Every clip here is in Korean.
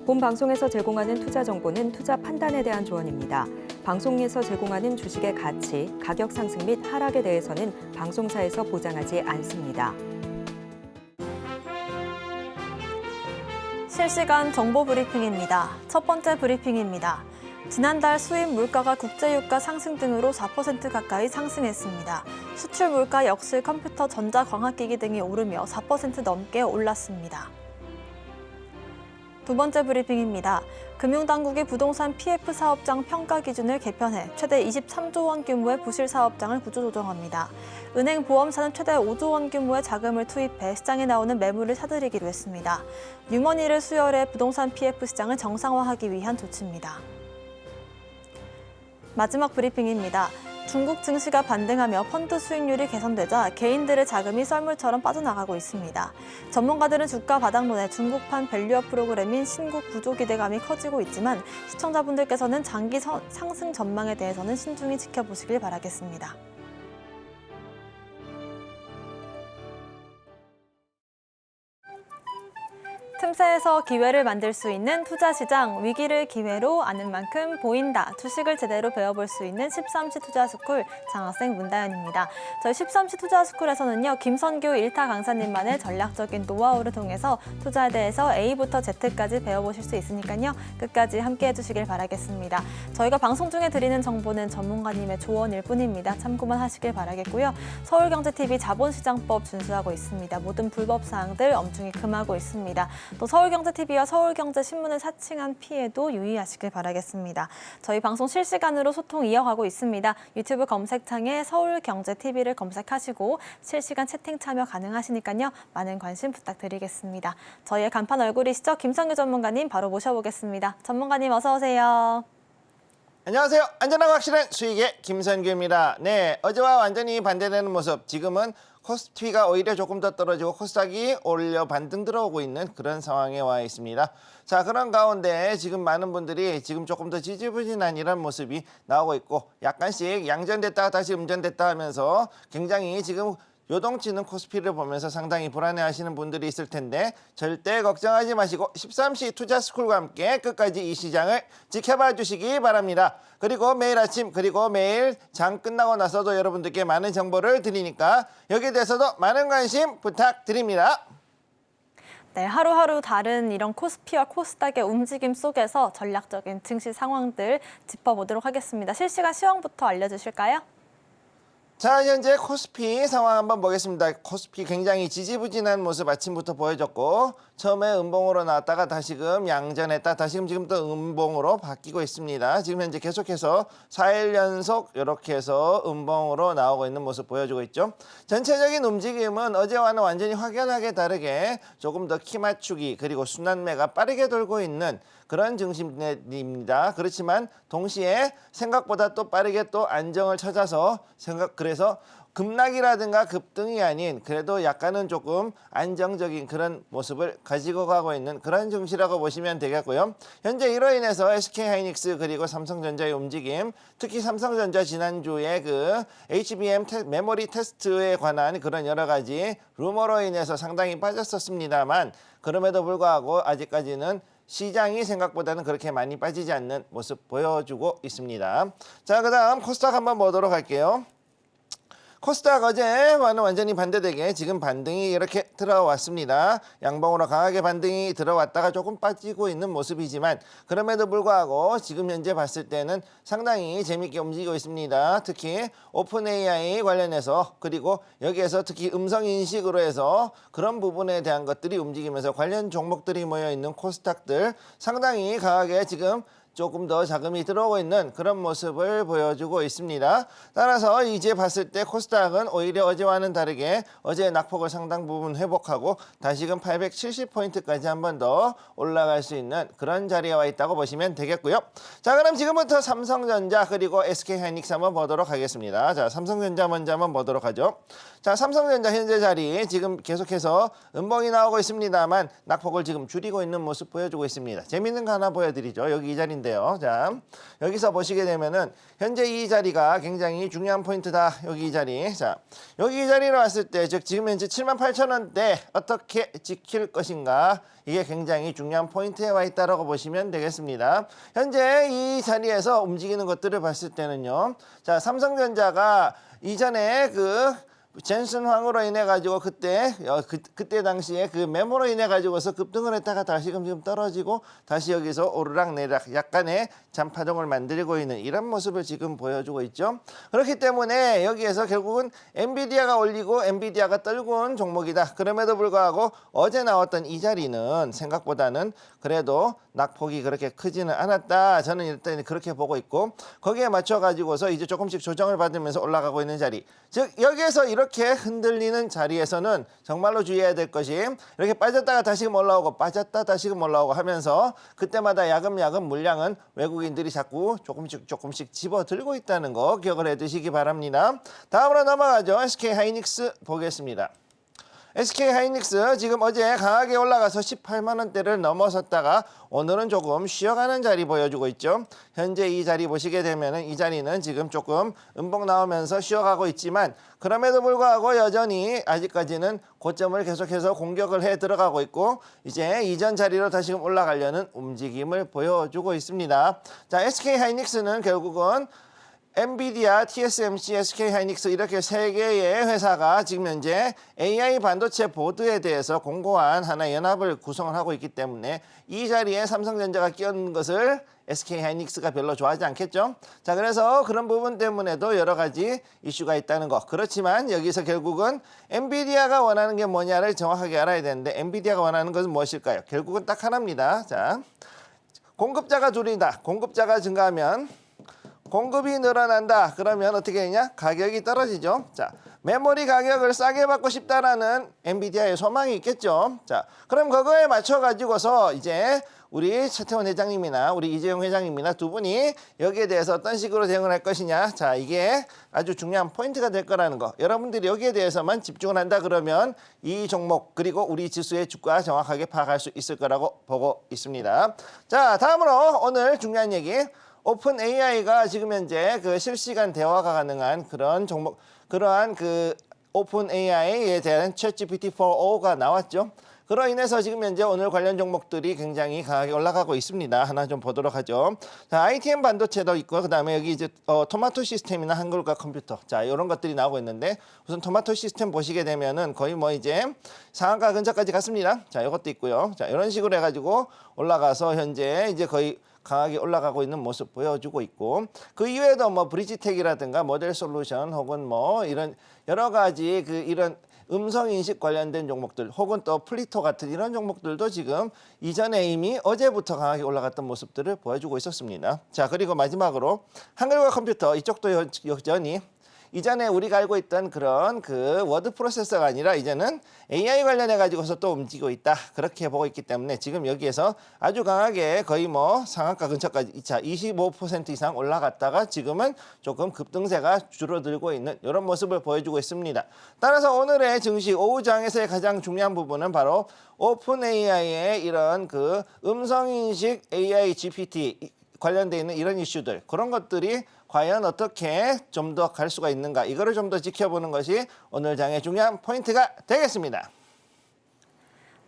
본 방송에서 제공하는 투자 정보는 투자 판단에 대한 조언입니다. 방송에서 제공하는 주식의 가치, 가격 상승 및 하락에 대해서는 방송사에서 보장하지 않습니다. 실시간 정보 브리핑입니다. 첫 번째 브리핑입니다. 지난달 수입 물가가 국제유가 상승 등으로 4% 가까이 상승했습니다. 수출 물가 역시 컴퓨터, 전자, 광학기기 등이 오르며 4% 넘게 올랐습니다. 두 번째 브리핑입니다. 금융당국이 부동산 PF 사업장 평가 기준을 개편해 최대 23조 원 규모의 부실 사업장을 구조조정합니다. 은행, 보험사는 최대 5조 원 규모의 자금을 투입해 시장에 나오는 매물을 사들이기로 했습니다. 뉴머니를 수혈해 부동산 PF 시장을 정상화하기 위한 조치입니다. 마지막 브리핑입니다. 중국 증시가 반등하며 펀드 수익률이 개선되자 개인들의 자금이 썰물처럼 빠져나가고 있습니다. 전문가들은 주가 바닥론에 중국판 밸류업 프로그램인 신국 구조 기대감이 커지고 있지만 시청자분들께서는 장기 상승 전망에 대해서는 신중히 지켜보시길 바라겠습니다. 틈새에서 기회를 만들 수 있는 투자시장, 위기를 기회로 아는 만큼 보인다. 주식을 제대로 배워볼 수 있는 13시 투자스쿨 장학생 문다연입니다. 저희 13시 투자스쿨에서는요, 김선교 1타 강사님만의 전략적인 노하우를 통해서 투자에 대해서 A부터 Z까지 배워보실 수 있으니까요, 끝까지 함께해 주시길 바라겠습니다. 저희가 방송 중에 드리는 정보는 전문가님의 조언일 뿐입니다. 참고만 하시길 바라겠고요. 서울경제TV 자본시장법 준수하고 있습니다. 모든 불법 사항들 엄중히 금하고 있습니다. 또 서울경제TV와 서울경제신문을 사칭한 피해도 유의하시길 바라겠습니다. 저희 방송 실시간으로 소통 이어가고 있습니다. 유튜브 검색창에 서울경제TV를 검색하시고 실시간 채팅 참여 가능하시니까요. 많은 관심 부탁드리겠습니다. 저희의 간판 얼굴이시죠? 김선규 전문가님 바로 모셔보겠습니다. 전문가님 어서 오세요. 안녕하세요. 안전하고 확실한 수익의 김선규입니다. 네, 어제와 완전히 반대되는 모습. 지금은 코스피가 오히려 조금 더 떨어지고 코스닥이 오히려 반등 들어오고 있는 그런 상황에 와 있습니다. 자, 그런 가운데 지금 많은 분들이 지금 조금 더 지지부진한 이런 모습이 나오고 있고 약간씩 양전됐다가 다시 음전됐다 하면서 굉장히 지금 요동치는 코스피를 보면서 상당히 불안해하시는 분들이 있을 텐데 절대 걱정하지 마시고 13시 투자스쿨과 함께 끝까지 이 시장을 지켜봐 주시기 바랍니다. 그리고 매일 아침 그리고 매일 장 끝나고 나서도 여러분들께 많은 정보를 드리니까 여기에 대해서도 많은 관심 부탁드립니다. 네, 하루하루 다른 이런 코스피와 코스닥의 움직임 속에서 전략적인 증시 상황들 짚어보도록 하겠습니다. 실시간 시황부터 알려주실까요? 자, 현재 코스피 상황 한번 보겠습니다. 코스피 굉장히 지지부진한 모습 아침부터 보여줬고 처음에 음봉으로 나왔다가 다시금 양전했다 다시금 지금 또 음봉으로 바뀌고 있습니다. 지금 현재 계속해서 4일 연속 이렇게 해서 음봉으로 나오고 있는 모습 보여주고 있죠. 전체적인 움직임은 어제와는 완전히 확연하게 다르게 조금 더 키 맞추기 그리고 순환매가 빠르게 돌고 있는 그런 증시입니다. 그렇지만 동시에 생각보다 또 빠르게 또 안정을 찾아서 그래서 급락이라든가 급등이 아닌 그래도 약간은 조금 안정적인 그런 모습을 가지고 가고 있는 그런 증시라고 보시면 되겠고요. 현재 이로 인해서 SK하이닉스 그리고 삼성전자의 움직임, 특히 삼성전자 지난주에 그 HBM 메모리 테스트에 관한 그런 여러 가지 루머로 인해서 상당히 빠졌었습니다만 그럼에도 불구하고 아직까지는 시장이 생각보다는 그렇게 많이 빠지지 않는 모습 보여주고 있습니다. 자, 그 다음 코스닥 한번 보도록 할게요. 코스닥 어제와는 완전히 반대되게 지금 반등이 이렇게 들어왔습니다. 양봉으로 강하게 반등이 들어왔다가 조금 빠지고 있는 모습이지만 그럼에도 불구하고 지금 현재 봤을 때는 상당히 재밌게 움직이고 있습니다. 특히 오픈 AI 관련해서 그리고 여기에서 특히 음성 인식으로 해서 그런 부분에 대한 것들이 움직이면서 관련 종목들이 모여 있는 코스닥들 상당히 강하게 지금 조금 더 자금이 들어오고 있는 그런 모습을 보여주고 있습니다. 따라서 이제 봤을 때 코스닥은 오히려 어제와는 다르게 어제 낙폭을 상당 부분 회복하고 다시금 870포인트까지 한 번 더 올라갈 수 있는 그런 자리에 와 있다고 보시면 되겠고요. 자, 그럼 지금부터 삼성전자 그리고 SK하이닉스 한번 보도록 하겠습니다. 자, 삼성전자 먼저 한번 보도록 하죠. 자, 삼성전자 현재 자리 지금 계속해서 음봉이 나오고 있습니다만 낙폭을 지금 줄이고 있는 모습 보여주고 있습니다. 재밌는 거 하나 보여드리죠. 여기 이 자리인데 돼요. 자, 여기서 보시게 되면은 현재 이 자리가 굉장히 중요한 포인트다. 여기 이 자리. 자, 여기 이 자리로 왔을 때, 즉 지금 현재 78,000원대 어떻게 지킬 것인가? 이게 굉장히 중요한 포인트에 와 있다라고 보시면 되겠습니다. 현재 이 자리에서 움직이는 것들을 봤을 때는요. 자, 삼성전자가 이전에 젠슨 황으로 인해 가지고 그때 당시에 그 메모로 인해 가지고서 급등을 했다가 다시금 지금 떨어지고 다시 여기서 오르락내리락 약간의 잔파동을 만들고 있는 이런 모습을 지금 보여주고 있죠. 그렇기 때문에 여기에서 결국은 엔비디아가 올리고 엔비디아가 떨고 온 종목이다. 그럼에도 불구하고 어제 나왔던 이 자리는 생각보다는 그래도 낙폭이 그렇게 크지는 않았다. 저는 일단 그렇게 보고 있고 거기에 맞춰 가지고서 이제 조금씩 조정을 받으면서 올라가고 있는 자리. 즉 여기에서 이렇게 흔들리는 자리에서는 정말로 주의해야 될 것이 이렇게 빠졌다가 다시금 올라오고 빠졌다 다시금 올라오고 하면서 그때마다 야금야금 물량은 외국인들이 자꾸 조금씩 집어들고 있다는 거 기억을 해두시기 바랍니다. 다음으로 넘어가죠. SK하이닉스 보겠습니다. SK하이닉스 지금 어제 강하게 올라가서 18만 원대를 넘어섰다가 오늘은 조금 쉬어가는 자리 보여주고 있죠. 현재 이 자리 보시게 되면 이 자리는 지금 조금 음봉 나오면서 쉬어가고 있지만 그럼에도 불구하고 여전히 아직까지는 고점을 계속해서 공격을 해 들어가고 있고 이제 이전 자리로 다시금 올라가려는 움직임을 보여주고 있습니다. 자, SK하이닉스는 결국은 엔비디아, TSMC, SK하이닉스 이렇게 세 개의 회사가 지금 현재 AI 반도체 보드에 대해서 공고한 하나의 연합을 구성을 하고 있기 때문에 이 자리에 삼성전자가 끼얹는 것을 SK하이닉스가 별로 좋아하지 않겠죠. 자, 그래서 그런 부분 때문에도 여러 가지 이슈가 있다는 거. 그렇지만 여기서 결국은 엔비디아가 원하는 게 뭐냐를 정확하게 알아야 되는데 엔비디아가 원하는 것은 무엇일까요? 결국은 딱 하나입니다. 자, 공급자가 줄이다. 공급자가 증가하면 공급이 늘어난다. 그러면 어떻게 되냐? 가격이 떨어지죠. 자, 메모리 가격을 싸게 받고 싶다라는 엔비디아의 소망이 있겠죠. 자, 그럼 그거에 맞춰 가지고서 이제 우리 최태원 회장님이나 우리 이재용 회장님이나 두 분이 여기에 대해서 어떤 식으로 대응을 할 것이냐. 자, 이게 아주 중요한 포인트가 될 거라는 거. 여러분들이 여기에 대해서만 집중을 한다 그러면 이 종목 그리고 우리 지수의 주가 정확하게 파악할 수 있을 거라고 보고 있습니다. 자, 다음으로 오늘 중요한 얘기. 오픈 AI가 지금 현재 그 실시간 대화가 가능한 그런 종목, 그러한 오픈 AI에 대한 ChatGPT-4o가 나왔죠. 그로 인해서 지금 현재 오늘 관련 종목들이 굉장히 강하게 올라가고 있습니다. 하나 좀 보도록 하죠. 자, ITM 반도체도 있고 그다음에 여기 이제 토마토 시스템이나 한글과 컴퓨터. 자, 이런 것들이 나오고 있는데 우선 토마토 시스템 보시게 되면은 거의 뭐 이제 상한가 근처까지 갔습니다. 자, 이것도 있고요. 자, 이런 식으로 해가지고 올라가서 현재 이제 거의 강하게 올라가고 있는 모습 보여주고 있고 그 이외에도 뭐 브리지텍이라든가 모델 솔루션 혹은 뭐 이런 여러 가지 이런 음성 인식 관련된 종목들 혹은 또 플리토 같은 이런 종목들도 지금 이전에 이미 어제부터 강하게 올라갔던 모습들을 보여주고 있었습니다. 자, 그리고 마지막으로 한글과 컴퓨터 이쪽도 여전히 이전에 우리가 알고 있던 그런 워드 프로세서가 아니라 이제는 AI 관련해 가지고서 또 움직이고 있다. 그렇게 보고 있기 때문에 지금 여기에서 아주 강하게 거의 뭐 상한가 근처까지 25% 이상 올라갔다가 지금은 조금 급등세가 줄어들고 있는 이런 모습을 보여주고 있습니다. 따라서 오늘의 증시 오후장에서의 가장 중요한 부분은 바로 오픈 AI의 이런 음성인식 AI GPT 관련되어 있는 이런 이슈들 그런 것들이 과연 어떻게 좀 더 갈 수가 있는가 이거를 좀 더 지켜보는 것이 오늘 장의 중요한 포인트가 되겠습니다.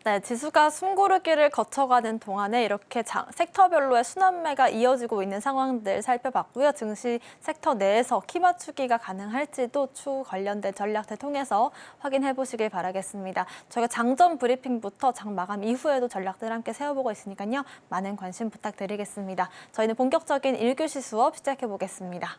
네, 지수가 숨고르기를 거쳐가는 동안에 이렇게 섹터별로의 순환매가 이어지고 있는 상황들 살펴봤고요. 증시 섹터 내에서 키 맞추기가 가능할지도 추후 관련된 전략들 통해서 확인해 보시길 바라겠습니다. 저희가 장전 브리핑부터 장 마감 이후에도 전략들 함께 세워보고 있으니까요. 많은 관심 부탁드리겠습니다. 저희는 본격적인 1교시 수업 시작해 보겠습니다.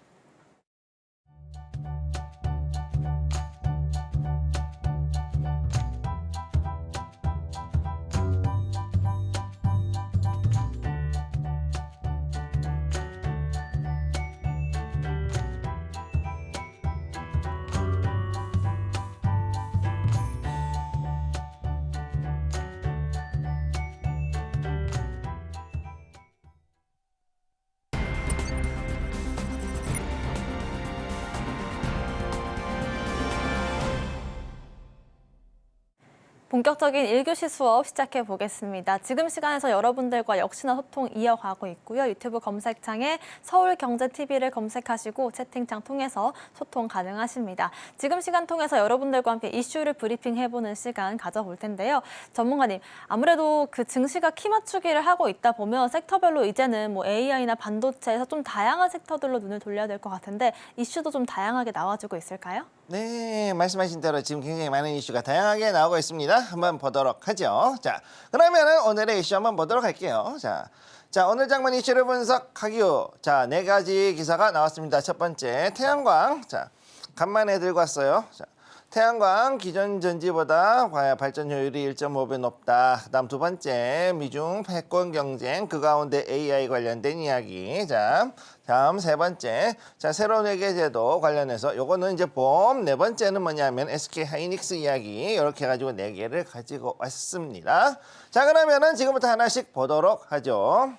본격적인 1교시 수업 시작해 보겠습니다. 지금 시간에서 여러분들과 역시나 소통 이어가고 있고요. 유튜브 검색창에 서울경제TV를 검색하시고 채팅창 통해서 소통 가능하십니다. 지금 시간 통해서 여러분들과 함께 이슈를 브리핑해보는 시간 가져볼 텐데요. 전문가님, 아무래도 그 증시가 키 맞추기를 하고 있다 보면 섹터별로 이제는 뭐 AI나 반도체에서 좀 다양한 섹터들로 눈을 돌려야 될 것 같은데 이슈도 좀 다양하게 나와주고 있을까요? 네, 말씀하신 대로 지금 굉장히 많은 이슈가 다양하게 나오고 있습니다. 한번 보도록 하죠. 자, 그러면은 오늘의 이슈 한번 보도록 할게요. 자, 오늘 장만 이슈를 분석하기요. 자, 4가지 기사가 나왔습니다. 첫 번째, 태양광. 자, 간만에 들고 왔어요. 자, 태양광 기존 전지보다 발전 효율이 1.5배 높다. 그다음 두 번째, 미중 패권 경쟁, 그 가운데 AI 관련된 이야기. 자, 다음 세 번째, 자, 새로운 회계제도 관련해서 요거는 이제 봄. 네 번째는 뭐냐면 SK 하이닉스 이야기. 이렇게 해가지고 4개를 가지고 왔습니다. 자, 그러면은 지금부터 하나씩 보도록 하죠.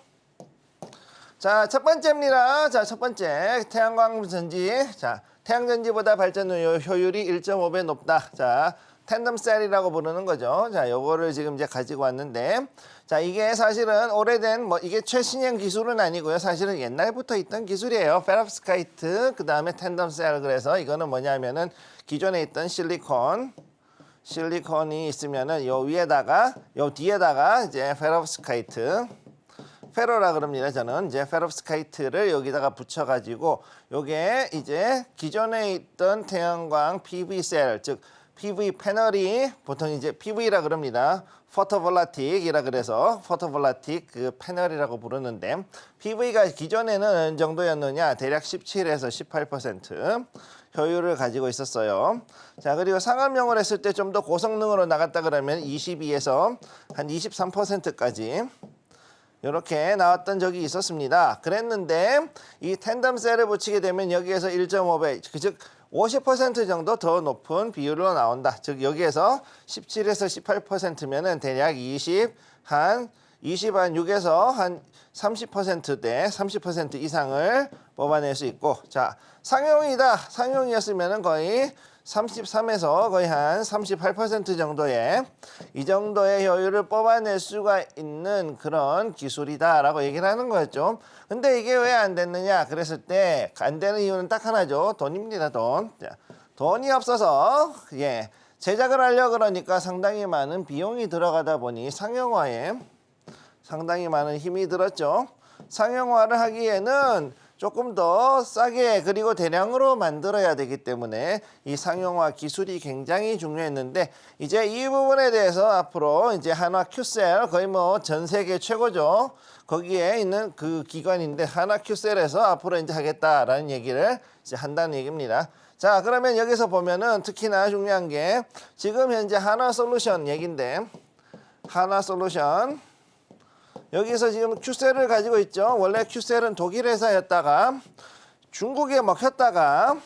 자, 첫 번째입니다. 자, 첫 번째, 태양광 전지. 자, 태양전지보다 발전 효율이 1.5배 높다. 자, 텐덤셀이라고 부르는 거죠. 자, 요거를 지금 이제 가지고 왔는데, 자, 이게 사실은 오래된 이게 최신형 기술은 아니고요. 사실은 옛날부터 있던 기술이에요. 페롭스카이트, 그 다음에 텐덤셀. 그래서 이거는 뭐냐면은 기존에 있던 실리콘이 있으면은 요 위에다가, 요 뒤에다가 이제 페롭스카이트. 페로라 그럽니다. 저는 이제 페롭스카이트를 여기다가 붙여가지고 요게 이제 기존에 있던 태양광 PV 셀, 즉 PV 패널이 보통 이제 PV라 그럽니다. 포토볼라틱이라 그래서 포토볼라틱 그 패널이라고 부르는데 PV가 기존에는 어느 정도였느냐? 대략 17에서 18% 효율을 가지고 있었어요. 자, 그리고 상업용을 했을 때 좀 더 고성능으로 나갔다 그러면 22에서 한 23%까지 이렇게 나왔던 적이 있었습니다. 그랬는데 이 텐덤셀을 붙이게 되면 여기에서 1.5배, 즉 50% 정도 더 높은 비율로 나온다. 즉 여기에서 17에서 18%면은 대략 20한 6에서 한 30%대 30% 이상을 뽑아낼 수 있고, 자, 상용이다. 상용이었으면은 거의 33에서 거의 한 38% 정도의 이 정도의 효율을 뽑아낼 수가 있는 그런 기술이다라고 얘기를 하는 거였죠. 근데 이게 왜 안 됐느냐? 그랬을 때 안 되는 이유는 딱 하나죠. 돈입니다, 돈. 자, 돈이 없어서 제작을 하려고 그러니까 상당히 많은 비용이 들어가다 보니 상용화에 상당히 많은 힘이 들었죠. 상용화를 하기에는 조금 더 싸게 그리고 대량으로 만들어야 되기 때문에 이 상용화 기술이 굉장히 중요했는데 이제 이 부분에 대해서 앞으로 이제 한화 큐셀 거의 뭐 전 세계 최고죠. 거기에 있는 그 기관인데 한화 큐셀에서 앞으로 이제 하겠다라는 얘기를 이제 한다는 얘기입니다. 자, 그러면 여기서 보면은 특히나 중요한 게 지금 현재 한화솔루션 얘긴데 한화솔루션 여기서 지금 큐셀을 가지고 있죠. 원래 큐셀은 독일 회사였다가 중국에 먹혔다가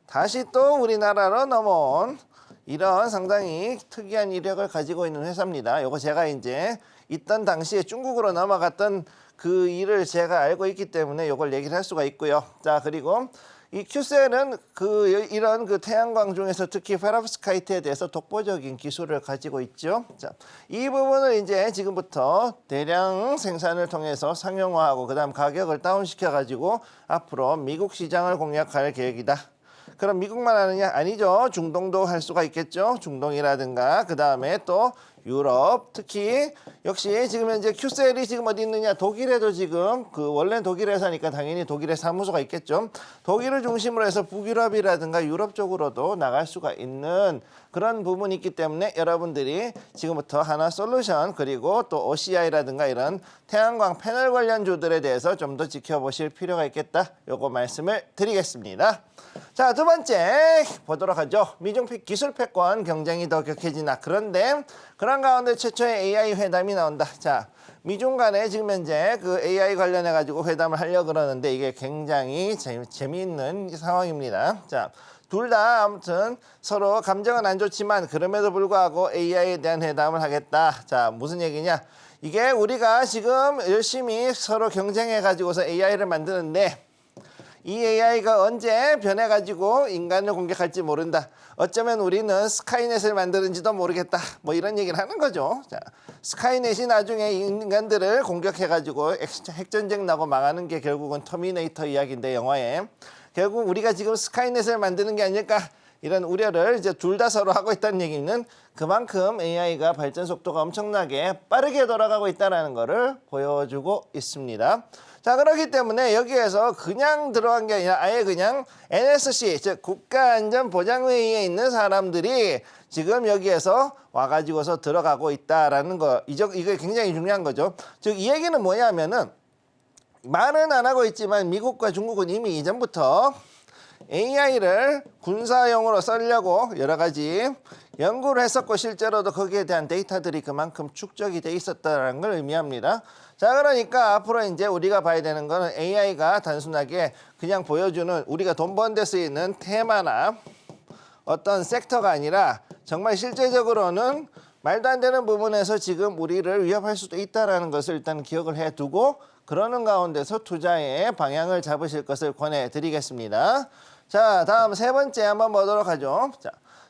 다시 또 우리나라로 넘어온 이런 상당히 특이한 이력을 가지고 있는 회사입니다. 요거 제가 이제 있던 당시에 중국으로 넘어갔던 그 일을 제가 알고 있기 때문에 요걸 얘기를 할 수가 있고요. 자, 그리고 이 큐셀은 이런 태양광 중에서 특히 페롭스카이트에 대해서 독보적인 기술을 가지고 있죠. 자, 이 부분을 이제 지금부터 대량 생산을 통해서 상용화하고 그다음 가격을 다운시켜 가지고 앞으로 미국 시장을 공략할 계획이다. 그럼 미국만 하느냐? 아니죠. 중동도 할 수가 있겠죠. 중동이라든가 그다음에 또 유럽, 특히 역시 지금 현재 큐셀이 지금 어디 있느냐? 독일에도 지금 원래는 독일 회사니까 당연히 독일에 사무소가 있겠죠. 독일을 중심으로 해서 북유럽이라든가 유럽 쪽으로도 나갈 수가 있는 그런 부분이 있기 때문에 여러분들이 지금부터 한화솔루션 그리고 또 OCI라든가 이런 태양광 패널 관련주들에 대해서 좀 더 지켜보실 필요가 있겠다. 요거 말씀을 드리겠습니다. 자, 두 번째 보도록 하죠. 미중 기술 패권 경쟁이 더 격해지나. 그런데 그런 가운데 최초의 AI 회담이 나온다. 자, 미중 간에 지금 현재 그 AI 관련해 가지고 회담을 하려고 그러는데 이게 굉장히 재미있는 상황입니다. 자, 둘 다 아무튼 서로 감정은 안 좋지만 그럼에도 불구하고 AI에 대한 회담을 하겠다. 자, 무슨 얘기냐? 이게 우리가 지금 열심히 서로 경쟁해 가지고서 AI를 만드는데 이 AI가 언제 변해가지고 인간을 공격할지 모른다. 어쩌면 우리는 스카이넷을 만드는지도 모르겠다. 뭐 이런 얘기를 하는 거죠. 자, 스카이넷이 나중에 인간들을 공격해가지고 핵전쟁 나고 망하는 게 결국은 터미네이터 이야기인데 영화에 결국 우리가 지금 스카이넷을 만드는 게 아닐까 이런 우려를 이제 둘 다 서로 하고 있다는 얘기는 그만큼 AI가 발전 속도가 엄청나게 빠르게 돌아가고 있다는 것을 보여주고 있습니다. 자, 그렇기 때문에 여기에서 그냥 들어간 게 아니라 아예 그냥 NSC, 즉 국가안전보장회의에 있는 사람들이 지금 여기에서 와가지고서 들어가고 있다라는 거, 이게 굉장히 중요한 거죠. 즉, 이 얘기는 뭐냐면은 말은 안 하고 있지만 미국과 중국은 이미 이전부터 AI를 군사용으로 쓰려고 여러 가지 연구를 했었고 실제로도 거기에 대한 데이터들이 그만큼 축적이 돼 있었다는 걸 의미합니다. 자, 그러니까 앞으로 이제 우리가 봐야 되는 거는 AI가 단순하게 그냥 보여주는 우리가 돈 버는 데 쓰이는 테마나 어떤 섹터가 아니라 정말 실제적으로는 말도 안 되는 부분에서 지금 우리를 위협할 수도 있다는 것을 일단 기억을 해두고 그러는 가운데서 투자의 방향을 잡으실 것을 권해드리겠습니다. 자, 다음 세 번째 한번 보도록 하죠.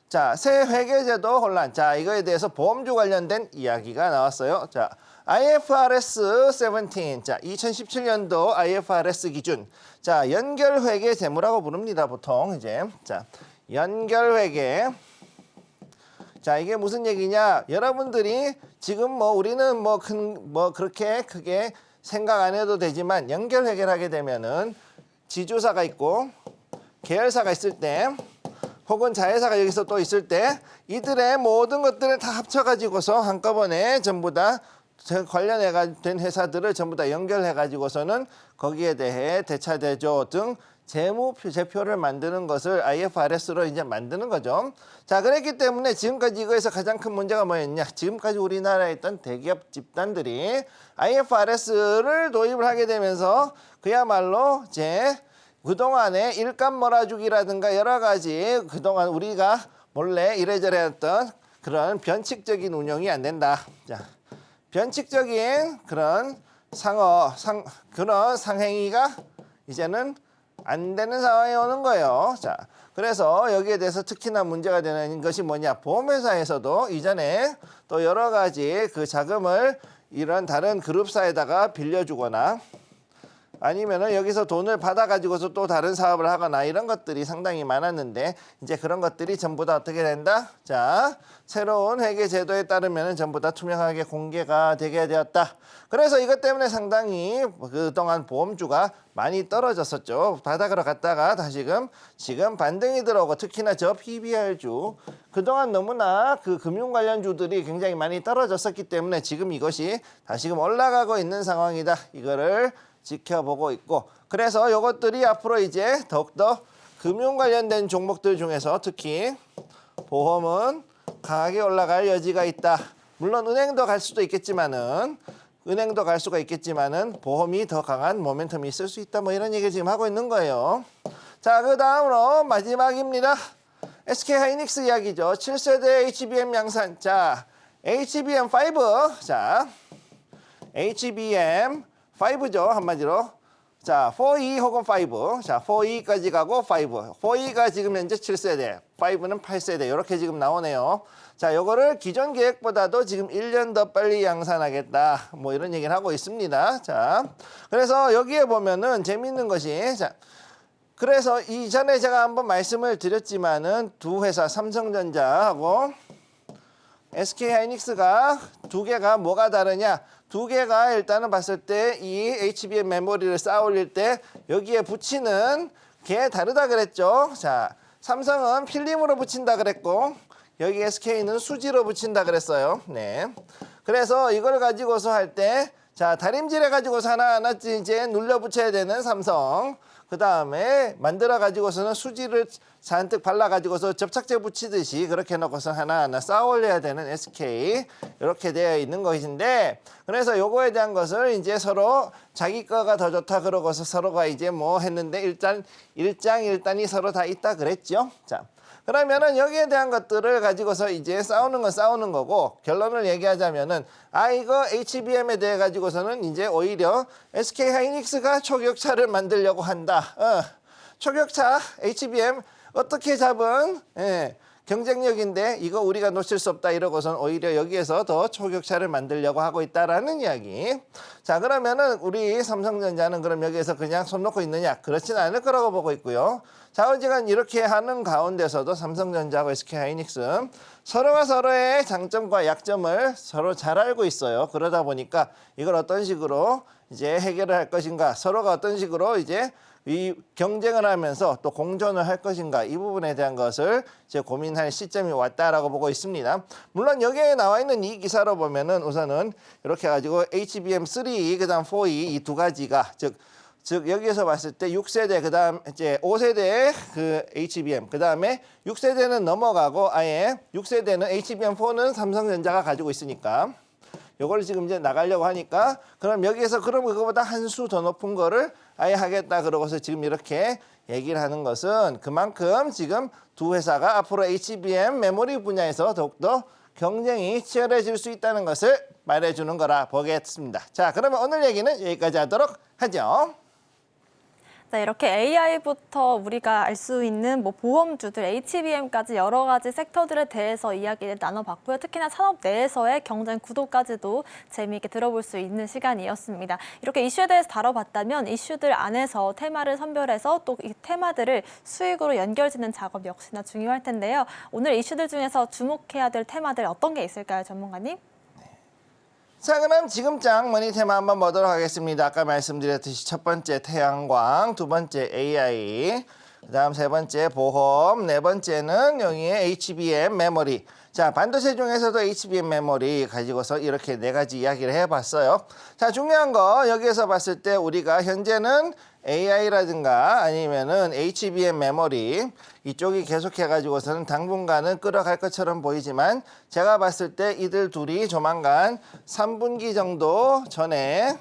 자, 새 회계제도 혼란. 자, 이거에 대해서 보험주 관련된 이야기가 나왔어요. 자, IFRS 17. 자, 2017년도 IFRS 기준. 자, 연결회계 재무라고 부릅니다. 보통 이제. 자, 연결회계. 자, 이게 무슨 얘기냐? 여러분들이 지금 뭐 우리는 그렇게 크게 생각 안 해도 되지만 연결회계를 하게 되면은 지주사가 있고 계열사가 있을 때 혹은 자회사가 여기서 또 있을 때 이들의 모든 것들을 다 합쳐가지고서 한꺼번에 전부 다 관련해 된 회사들을 전부 다 연결해 가지고서는 거기에 대해 대차대조 등 재무제표를 만드는 것을 IFRS로 이제 만드는 거죠. 자, 그랬기 때문에 지금까지 이거에서 가장 큰 문제가 뭐였냐? 지금까지 우리나라에 있던 대기업 집단들이 IFRS를 도입을 하게 되면서 그야말로 이제 그동안에 일감 몰아주기라든가 여러 가지 그동안 우리가 몰래 이래저래 했던 그런 변칙적인 운영이 안 된다. 자, 변칙적인 그런 그런 상행위가 이제는 안 되는 상황이 오는 거예요. 자, 그래서 여기에 대해서 특히나 문제가 되는 것이 뭐냐? 보험회사에서도 이전에 또 여러 가지 그 자금을 이런 다른 그룹사에다가 빌려주거나 아니면은 여기서 돈을 받아가지고서 또 다른 사업을 하거나 이런 것들이 상당히 많았는데 이제 그런 것들이 전부 다 어떻게 된다? 자, 새로운 회계 제도에 따르면은 전부 다 투명하게 공개가 되게 되었다. 그래서 이것 때문에 상당히 그동안 보험주가 많이 떨어졌었죠. 바닥으로 갔다가 다시금 지금 반등이 들어오고 특히나 저 PBR주 그동안 너무나 그 금융 관련주들이 굉장히 많이 떨어졌었기 때문에 지금 이것이 다시금 올라가고 있는 상황이다. 이거를 지켜보고 있고 그래서 이것들이 앞으로 이제 더욱더 금융 관련된 종목들 중에서 특히 보험은 강하게 올라갈 여지가 있다. 물론 은행도 갈 수도 있겠지만은 은행도 갈 수가 있겠지만은 보험이 더 강한 모멘텀이 있을 수 있다. 뭐 이런 얘기를 지금 하고 있는 거예요. 자, 그 다음으로 마지막입니다. SK하이닉스 이야기죠. 7세대 HBM 양산. 자, HBM5. 자, HBM5죠. 한마디로. 자, 4E 혹은 5. 자, 4E까지 가고 5. 4E가 지금 현재 7세대, 5는 8세대. 이렇게 지금 나오네요. 자, 요거를 기존 계획보다도 지금 1년 더 빨리 양산하겠다. 뭐 이런 얘기를 하고 있습니다. 자, 그래서 여기에 보면은 재밌는 것이 자, 그래서 이전에 제가 한번 말씀을 드렸지만은 두 회사 삼성전자하고 SK하이닉스가 두 개가 뭐가 다르냐? 두 개가 일단은 봤을 때 이 HBM 메모리를 쌓아 올릴 때 여기에 붙이는 게 다르다 그랬죠. 자, 삼성은 필름으로 붙인다 그랬고 여기 SK는 수지로 붙인다 그랬어요. 네. 그래서 이걸 가지고서 할 때 자, 다림질해 가지고서 하나하나 이제 눌러 붙여야 되는 삼성. 그 다음에 만들어 가지고서는 수지를 잔뜩 발라 가지고서 접착제 붙이듯이 그렇게 놓고서 하나하나 쌓아 올려야 되는 SK 이렇게 되어 있는 것인데 그래서 요거에 대한 것을 이제 서로 자기 거가 더 좋다 그러고서 서로가 이제 뭐 했는데 일장일단이 서로 다 있다 그랬죠. 자, 그러면은 여기에 대한 것들을 가지고서 이제 싸우는 건 싸우는 거고 결론을 얘기하자면은 이거 HBM에 대해 가지고서는 이제 오히려 SK하이닉스가 초격차를 만들려고 한다. 초격차 HBM 어떻게 잡은 경쟁력인데 이거 우리가 놓칠 수 없다 이러고선 오히려 여기에서 더 초격차를 만들려고 하고 있다라는 이야기. 자, 그러면은 우리 삼성전자는 그럼 여기에서 그냥 손 놓고 있느냐? 그렇지는 않을 거라고 보고 있고요. 자, 어지간 이렇게 하는 가운데서도 삼성전자하고 SK하이닉스 서로가 서로의 장점과 약점을 서로 잘 알고 있어요. 그러다 보니까 이걸 어떤 식으로 이제 해결을 할 것인가, 서로가 어떤 식으로 이제 이 경쟁을 하면서 또 공존을 할 것인가, 이 부분에 대한 것을 이제 고민할 시점이 왔다라고 보고 있습니다. 물론 여기에 나와 있는 이 기사로 보면은 우선은 이렇게 가지고 HBM3 그다음 4E 이 두 가지가 즉 여기에서 봤을 때 6세대 그다음 이제 5세대의 그 HBM 그다음에 6세대는 넘어가고 아예 6세대는 HBM4는 삼성전자가 가지고 있으니까 요걸 지금 이제 나가려고 하니까 그럼 여기에서 그럼 그거보다 한 수 더 높은 거를 아예 하겠다 그러고서 지금 이렇게 얘기를 하는 것은 그만큼 지금 두 회사가 앞으로 HBM 메모리 분야에서 더욱더 경쟁이 치열해질 수 있다는 것을 말해주는 거라 보겠습니다. 자, 그러면 오늘 얘기는 여기까지 하도록 하죠. 네, 이렇게 AI부터 우리가 알 수 있는 뭐 보험주들, HBM까지 여러 가지 섹터들에 대해서 이야기를 나눠봤고요. 특히나 산업 내에서의 경쟁 구도까지도 재미있게 들어볼 수 있는 시간이었습니다. 이렇게 이슈에 대해서 다뤄봤다면 이슈들 안에서 테마를 선별해서 또 이 테마들을 수익으로 연결짓는 작업 역시나 중요할 텐데요. 오늘 이슈들 중에서 주목해야 될 테마들 어떤 게 있을까요, 전문가님? 자, 그럼 지금장 머니 테마 한번 보도록 하겠습니다. 아까 말씀드렸듯이 첫 번째 태양광, 두 번째 AI, 그다음 세 번째 보험, 네 번째는 여기에 HBM 메모리. 자, 반도체 중에서도 HBM 메모리 가지고서 이렇게 네 가지 이야기를 해봤어요. 자, 중요한 거 여기에서 봤을 때 우리가 현재는 AI라든가 아니면은 HBM 메모리 이쪽이 계속해가지고서는 당분간은 끌어갈 것처럼 보이지만 제가 봤을 때 이들 둘이 조만간 3분기 정도 전에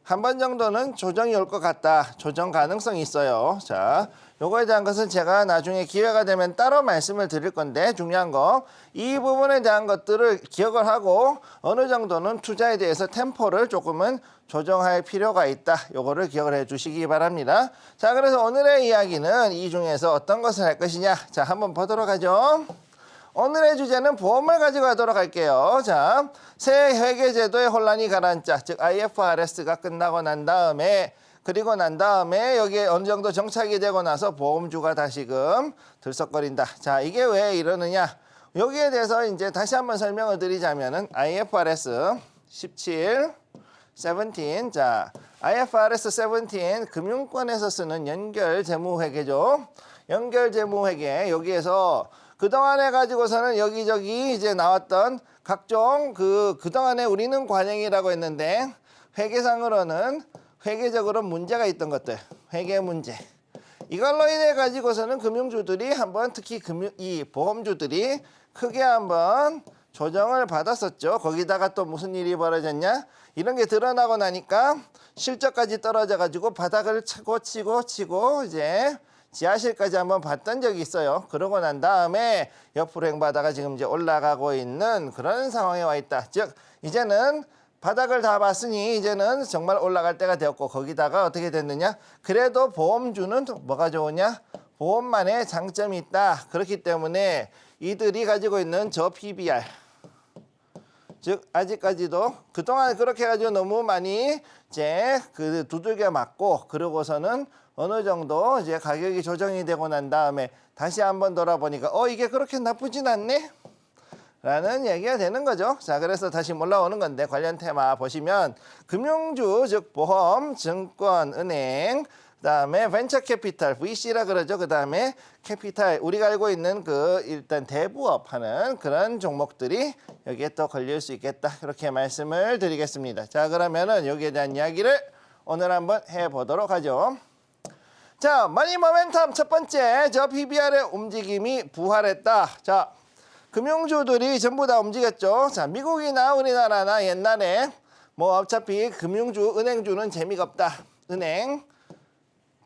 한 번 정도는 조정이 올 것 같다. 조정 가능성이 있어요. 자, 요거에 대한 것은 제가 나중에 기회가 되면 따로 말씀을 드릴 건데 중요한 거 이 부분에 대한 것들을 기억을 하고 어느 정도는 투자에 대해서 템포를 조금은 조정할 필요가 있다. 요거를 기억을 해 주시기 바랍니다. 자, 그래서 오늘의 이야기는 이 중에서 어떤 것을 할 것이냐. 자, 한번 보도록 하죠. 오늘의 주제는 보험을 가지고 하도록 할게요. 자, 새 회계제도의 혼란이 가라앉자, 즉 IFRS가 끝나고 난 다음에 그리고 난 다음에 여기에 어느 정도 정착이 되고 나서 보험주가 다시금 들썩거린다. 자, 이게 왜 이러느냐? 여기에 대해서 이제 다시 한번 설명을 드리자면은 IFRS 17, 17. 자, IFRS 17 금융권에서 쓰는 연결재무회계죠. 연결재무회계 여기에서 그동안에 가지고서는 여기저기 이제 나왔던 각종 그동안에 우리는 관행이라고 했는데 회계상으로는 회계적으로 문제가 있던 것들, 회계 문제. 이걸로 인해 가지고서는 금융주들이 한번 특히 이 보험주들이 크게 한번 조정을 받았었죠. 거기다가 또 무슨 일이 벌어졌냐? 이런 게 드러나고 나니까 실적까지 떨어져 가지고 바닥을 치고 이제 지하실까지 한번 봤던 적이 있어요. 그러고 난 다음에 옆으로 행바다가 지금 이제 올라가고 있는 그런 상황에 와 있다. 즉 이제는 바닥을 다 봤으니 이제는 정말 올라갈 때가 되었고 거기다가 어떻게 됐느냐? 그래도 보험주는 뭐가 좋으냐? 보험만의 장점이 있다. 그렇기 때문에 이들이 가지고 있는 저 PBR 즉 아직까지도 그동안 그렇게 해가지고 너무 많이 이제 두들겨 맞고 그러고서는 어느 정도 이제 가격이 조정이 되고 난 다음에 다시 한번 돌아보니까 이게 그렇게 나쁘진 않네? 라는 얘기가 되는 거죠. 자, 그래서 다시 올라오는 건데 관련 테마 보시면 금융주, 즉 보험, 증권, 은행, 그다음에 벤처 캐피탈, VC라 그러죠. 그다음에 캐피탈, 우리가 알고 있는 일단 대부업 하는 그런 종목들이 여기에 또 걸릴 수 있겠다. 이렇게 말씀을 드리겠습니다. 자, 그러면은 여기에 대한 이야기를 오늘 한번 해보도록 하죠. 자, 머니 모멘텀 첫 번째, 저 PBR의 움직임이 부활했다. 자, 금융주들이 전부 다 움직였죠. 자, 미국이나 우리나라나 옛날에 뭐 어차피 금융주, 은행주는 재미가 없다. 은행,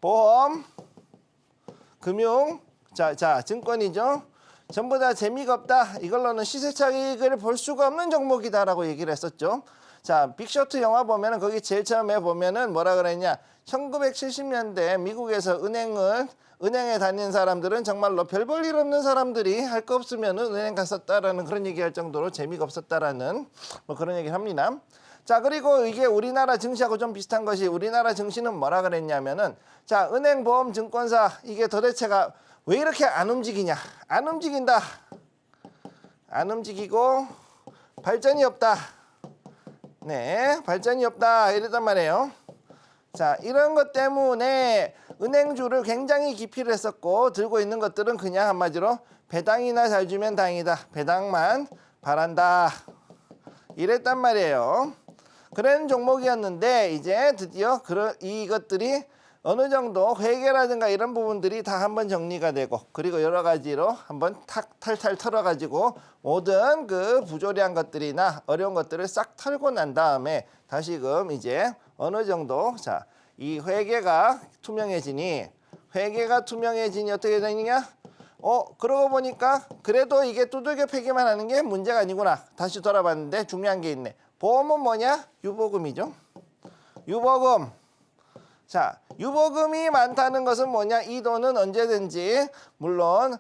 보험, 금융, 자, 증권이죠. 전부 다 재미가 없다. 이걸로는 시세 차익을 볼 수가 없는 종목이다라고 얘기를 했었죠. 자, 빅쇼트 영화 보면은 거기 제일 처음에 보면은 뭐라 그랬냐? 1970년대 미국에서 은행에 다니는 사람들은 정말로 별 볼 일 없는 사람들이 할 거 없으면 은행 갔었다라는 그런 얘기할 정도로 재미가 없었다라는 뭐 그런 얘기를 합니다. 자, 그리고 이게 우리나라 증시하고 좀 비슷한 것이 우리나라 증시는 뭐라 그랬냐면은 자, 은행, 보험, 증권사 이게 도대체가 왜 이렇게 안 움직이냐? 안 움직인다. 안 움직이고 발전이 없다. 네, 발전이 없다. 이랬단 말이에요. 자, 이런 것 때문에 은행주를 굉장히 기피를 했었고 들고 있는 것들은 그냥 한마디로 배당이나 잘 주면 다행이다. 배당만 바란다. 이랬단 말이에요. 그런 종목이었는데 이제 드디어 이것들이 어느 정도 회계라든가 이런 부분들이 다 한번 정리가 되고 그리고 여러 가지로 한번 탈탈 털어가지고 모든 그 부조리한 것들이나 어려운 것들을 싹 털고 난 다음에 다시금 이제 어느 정도 자, 이 회계가 투명해지니 어떻게 되느냐? 그러고 보니까 그래도 이게 두들겨 패기만 하는 게 문제가 아니구나. 다시 돌아봤는데 중요한 게 있네. 보험은 뭐냐? 유보금이죠. 유보금. 자, 유보금이 많다는 것은 뭐냐? 이 돈은 언제든지 물론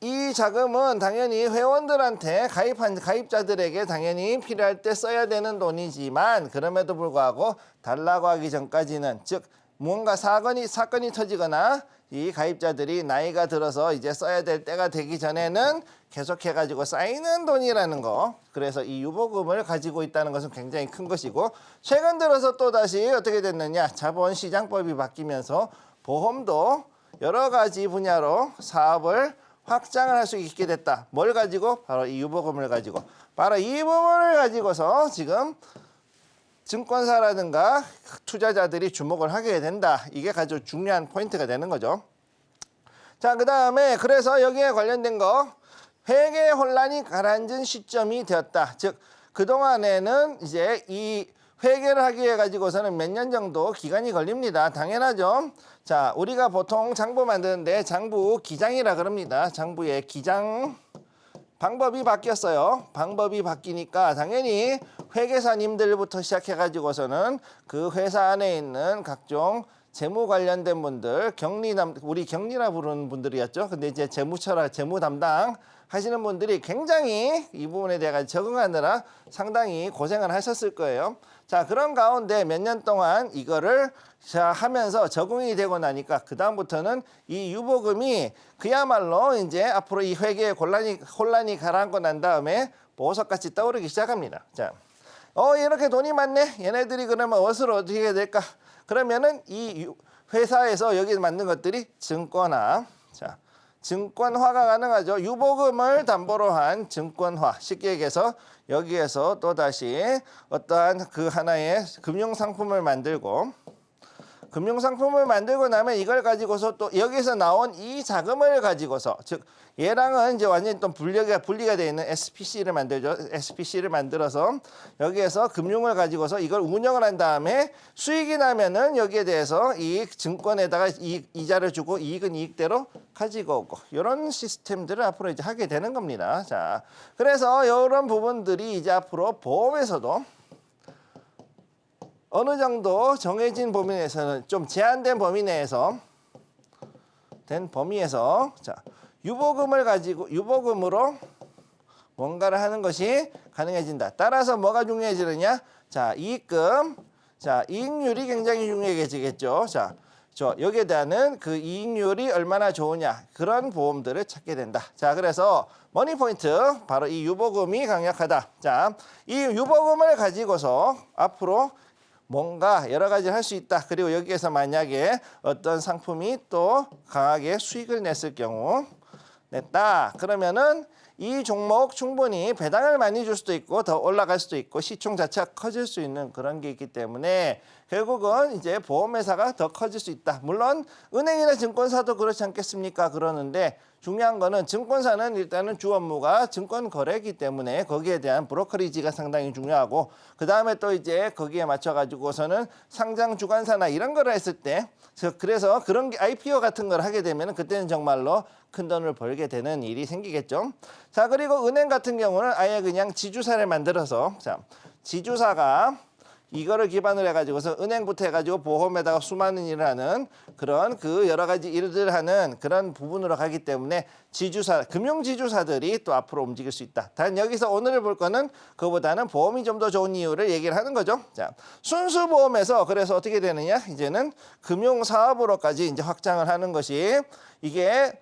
이 자금은 당연히 회원들한테 가입자들에게 당연히 필요할 때 써야 되는 돈이지만 그럼에도 불구하고 달라고 하기 전까지는 즉 뭔가 사건이 터지거나 이 가입자들이 나이가 들어서 이제 써야 될 때가 되기 전에는 계속해가지고 쌓이는 돈이라는 거. 그래서 이 유보금을 가지고 있다는 것은 굉장히 큰 것이고 최근 들어서 또 다시 어떻게 됐느냐. 자본시장법이 바뀌면서 보험도 여러 가지 분야로 사업을 확장을 할 수 있게 됐다. 뭘 가지고? 바로 이 유보금을 가지고. 바로 이 부분을 가지고서 지금 증권사라든가 투자자들이 주목을 하게 된다. 이게 가장 중요한 포인트가 되는 거죠. 자, 그 다음에 그래서 여기에 관련된 거 회계 혼란이 가라앉은 시점이 되었다. 즉 그동안에는 이제 이 회계를 하기 위해 가지고서는 몇 년 정도 기간이 걸립니다. 당연하죠. 자, 우리가 보통 장부 만드는데 장부 기장이라 그럽니다. 장부의 기장 방법이 바뀌었어요. 방법이 바뀌니까 당연히 회계사님들부터 시작해가지고서는 그 회사 안에 있는 각종 재무 관련된 분들, 우리 경리라 부르는 분들이었죠. 근데 이제 재무 담당 하시는 분들이 굉장히 이 부분에 대해 적응하느라 상당히 고생을 하셨을 거예요. 자, 그런 가운데 몇 년 동안 이거를 하면서 적응이 되고 나니까 그 다음부터는 이 유보금이 그야말로 이제 앞으로 이 회계의 혼란이 가라앉고 난 다음에 보석같이 떠오르기 시작합니다. 자, 이렇게 돈이 많네. 얘네들이 그러면 어떻게 해야 될까? 그러면은 이 회사에서 여기 만든 것들이 증권화. 자, 증권화가 가능하죠. 유보금을 담보로 한 증권화. 쉽게 얘기해서 여기에서 또 다시 어떠한 그 하나의 금융상품을 만들고 나면 이걸 가지고서 또 여기서 나온 이 자금을 가지고서 즉 얘랑은 이제 완전히 또 분리가 되어 있는 SPC를 만들죠. SPC를 만들어서 여기에서 금융을 가지고서 이걸 운영을 한 다음에 수익이 나면은 여기에 대해서 이 증권에다가 이자를 주고 이익은 이익대로 가지고 오고 이런 시스템들을 앞으로 이제 하게 되는 겁니다. 자, 그래서 이런 부분들이 이제 앞으로 보험에서도 어느 정도 정해진 범위 내에서는 좀 제한된 범위 내에서 자, 유보금으로 뭔가를 하는 것이 가능해진다. 따라서 뭐가 중요해지느냐? 자, 이익금. 자, 이익률이 굉장히 중요해지겠죠. 자, 여기에 대한 그 이익률이 얼마나 좋으냐. 그런 보험들을 찾게 된다. 자, 그래서 머니포인트. 바로 이 유보금이 강력하다. 자, 이 유보금을 가지고서 앞으로 뭔가 여러 가지 할 수 있다. 그리고 여기에서 만약에 어떤 상품이 또 강하게 수익을 냈다. 그러면은 이 종목 충분히 배당을 많이 줄 수도 있고 더 올라갈 수도 있고 시총 자체가 커질 수 있는 그런 게 있기 때문에 결국은 이제 보험회사가 더 커질 수 있다. 물론 은행이나 증권사도 그렇지 않겠습니까? 그러는데 중요한 거는 증권사는 일단은 주 업무가 증권 거래이기 때문에 거기에 대한 브로커리지가 상당히 중요하고 그 다음에 또 이제 거기에 맞춰가지고서는 상장 주관사나 이런 걸 했을 때 그래서 그런 게 IPO 같은 걸 하게 되면 그때는 정말로 큰 돈을 벌게 되는 일이 생기겠죠. 자, 그리고 은행 같은 경우는 아예 그냥 지주사를 만들어서 자, 지주사가 이거를 기반으로 해가지고서 은행부터 해가지고 보험에다가 수많은 일을 하는 그런 그 여러 가지 일들을 하는 그런 부분으로 가기 때문에 금융지주사들이 또 앞으로 움직일 수 있다. 단 여기서 오늘 볼 거는 그보다는 보험이 좀 더 좋은 이유를 얘기를 하는 거죠. 자, 순수보험에서 그래서 어떻게 되느냐? 이제는 금융사업으로까지 이제 확장을 하는 것이 이게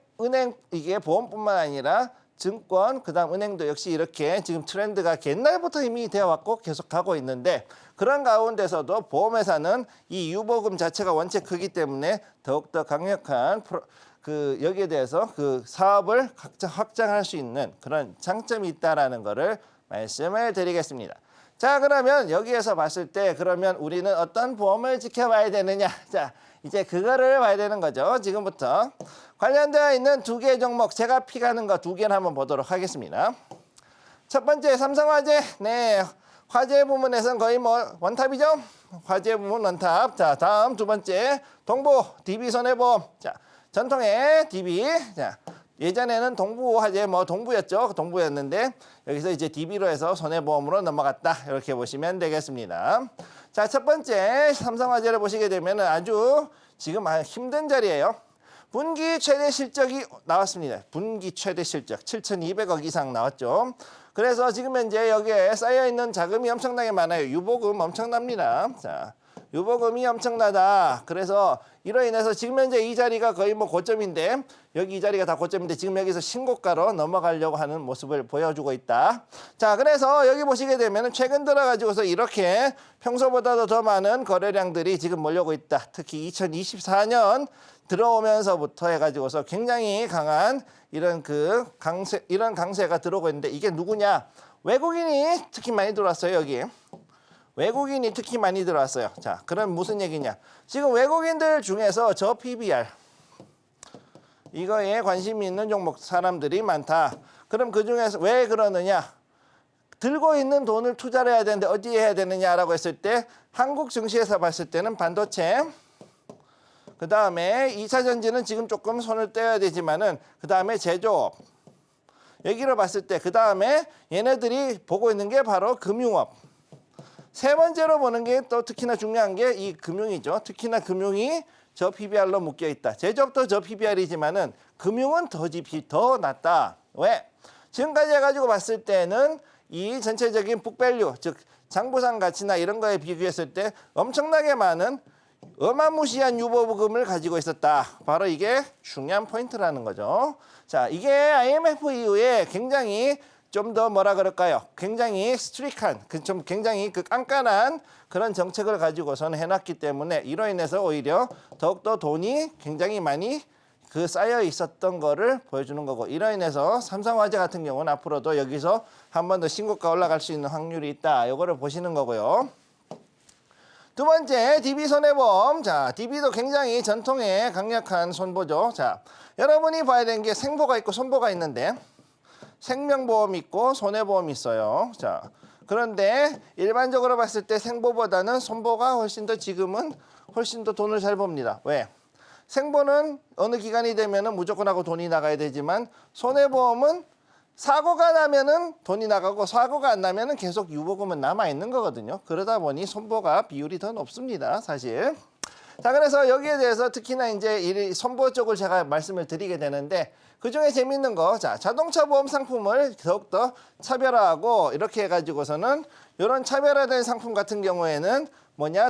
보험뿐만 아니라 증권, 그다음 은행도 역시 이렇게 지금 트렌드가 옛날부터 이미 되어 왔고 계속 가고 있는데 그런 가운데서도 보험회사는 이 유보금 자체가 원체 크기 때문에 더욱더 강력한 여기에 대해서 그 사업을 확장할 수 있는 그런 장점이 있다라는 거를 말씀을 드리겠습니다. 자, 그러면 여기에서 봤을 때 그러면 우리는 어떤 보험을 지켜봐야 되느냐? 자, 이제 그거를 봐야 되는 거죠. 지금부터 관련되어 있는 두 개의 종목 제가 픽하는 거 두 개를 한번 보도록 하겠습니다. 첫 번째 삼성화재. 네, 화재 부문에서는 거의 뭐 원탑이죠. 화재 부문 원탑. 자, 다음 두 번째 동부 DB손해보험. 자, 전통의 DB. 자, 예전에는 동부화재 동부였죠. 동부였는데 여기서 이제 DB로 해서 손해보험으로 넘어갔다. 이렇게 보시면 되겠습니다. 자, 첫 번째 삼성화재를 보시게 되면 아주 지금 힘든 자리예요. 분기 최대 실적이 나왔습니다. 분기 최대 실적 7,200억 이상 나왔죠. 그래서 지금 현재 여기에 쌓여있는 자금이 엄청나게 많아요. 유보금 엄청납니다. 자, 유보금이 엄청나다. 그래서 이로 인해서 지금 현재 이 자리가 거의 뭐 고점인데 여기 이 자리가 다 고점인데 지금 여기서 신고가로 넘어가려고 하는 모습을 보여주고 있다. 자, 그래서 여기 보시게 되면 최근 들어가지고서 이렇게 평소보다도 더 많은 거래량들이 지금 몰려오고 있다. 특히 2024년 들어오면서부터 해가지고서 굉장히 강한 이런 강세가 들어오고 있는데 이게 누구냐? 외국인이 특히 많이 들어왔어요. 여기. 외국인이 특히 많이 들어왔어요. 자, 그럼 무슨 얘기냐? 지금 외국인들 중에서 저 PBR 이거에 관심이 있는 종목 사람들이 많다. 그럼 그 중에서 왜 그러느냐? 들고 있는 돈을 투자를 해야 되는데 어디에 해야 되느냐라고 했을 때 한국 증시에서 봤을 때는 반도체, 그 다음에 2차 전지는 지금 조금 손을 떼야 되지만은 그 다음에 제조업 여기로 봤을 때 그 다음에 얘네들이 보고 있는 게 바로 금융업. 세 번째로 보는 게 또 특히나 중요한 게 이 금융이죠. 특히나 금융이 저 PBR로 묶여 있다. 제조업도 저 PBR이지만은 금융은 더 낮다. 왜? 지금까지 해가지고 봤을 때는 이 전체적인 북밸류, 즉 장부상 가치나 이런 거에 비교했을 때 엄청나게 많은 어마무시한 유보금을 가지고 있었다. 바로 이게 중요한 포인트라는 거죠. 자, 이게 IMF 이후에 굉장히 좀 더 뭐라 그럴까요? 굉장히 스트릭한, 좀 굉장히 깐깐한 그런 정책을 가지고선 해놨기 때문에 이로 인해서 오히려 더욱더 돈이 굉장히 많이 쌓여 있었던 거를 보여주는 거고 이로 인해서 삼성화재 같은 경우는 앞으로도 여기서 한 번 더 신고가 올라갈 수 있는 확률이 있다. 이거를 보시는 거고요. 두 번째, DB손해보험. 자, DB도 굉장히 전통의 강력한 손보죠. 자, 여러분이 봐야 되는 게 생보가 있고 손보가 있는데 생명보험 있고 손해보험 있어요. 자, 그런데 일반적으로 봤을 때 생보보다는 손보가 지금은 훨씬 더 돈을 잘 법니다. 왜? 생보는 어느 기간이 되면은 무조건 하고 돈이 나가야 되지만 손해보험은 사고가 나면은 돈이 나가고 사고가 안 나면은 계속 유보금은 남아 있는 거거든요. 그러다 보니 손보가 비율이 더 높습니다, 사실. 자, 그래서 여기에 대해서 특히나 이제 이 손보 쪽을 제가 말씀을 드리게 되는데 그 중에 재밌는 거, 자, 자동차 보험 상품을 더욱더 차별화하고 이렇게 해가지고서는 이런 차별화된 상품 같은 경우에는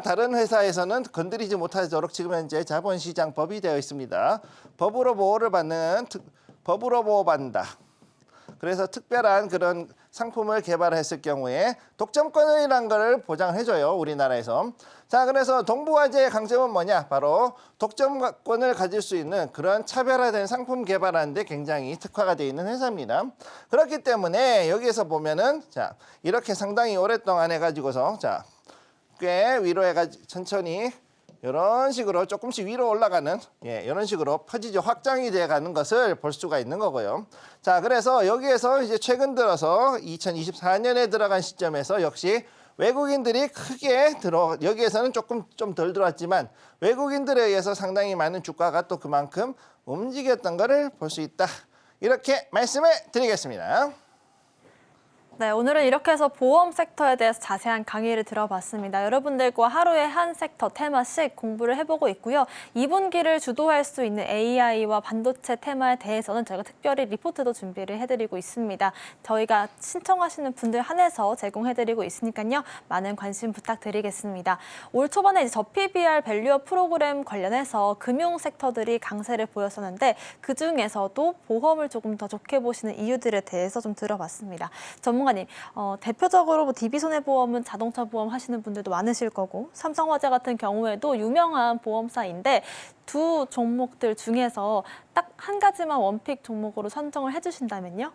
다른 회사에서는 건드리지 못하도록 지금 현재 자본시장법이 되어 있습니다. 법으로 보호받는다. 그래서 특별한 그런 상품을 개발했을 경우에 독점권이라는 걸 보장해줘요, 우리나라에서. 자, 그래서 동부화재의 강점은 뭐냐? 바로 독점권을 가질 수 있는 그런 차별화된 상품 개발하는데 굉장히 특화가 되어 있는 회사입니다. 그렇기 때문에 여기에서 보면은 자, 이렇게 상당히 오랫동안 해가지고서 자, 꽤 위로 해가지고 천천히 이런 식으로 조금씩 위로 올라가는 이런 식으로 퍼지죠. 확장이 돼가는 것을 볼 수가 있는 거고요. 자, 그래서 여기에서 이제 최근 들어서 2024년에 들어간 시점에서 역시 외국인들이 크게 여기에서는 조금 좀 덜 들어왔지만 외국인들에 의해서 상당히 많은 주가가 또 그만큼 움직였던 것을 볼 수 있다. 이렇게 말씀을 드리겠습니다. 네, 오늘은 이렇게 해서 보험 섹터에 대해서 자세한 강의를 들어봤습니다. 여러분들과 하루에 한 섹터 테마씩 공부를 해보고 있고요. 2분기를 주도할 수 있는 AI와 반도체 테마에 대해서는 저희가 특별히 리포트도 준비를 해드리고 있습니다. 저희가 신청하시는 분들 한해서 제공해드리고 있으니까요. 많은 관심 부탁드리겠습니다. 올 초반에 이제 저PBR 밸류업 프로그램 관련해서 금융 섹터들이 강세를 보였었는데 그중에서도 보험을 조금 더 좋게 보시는 이유들에 대해서 좀 들어봤습니다. 전문가님, 대표적으로 뭐 DB손해보험은 자동차 보험 하시는 분들도 많으실 거고 삼성화재 같은 경우에도 유명한 보험사인데 두 종목들 중에서 딱 한 가지만 원픽 종목으로 선정을 해주신다면요?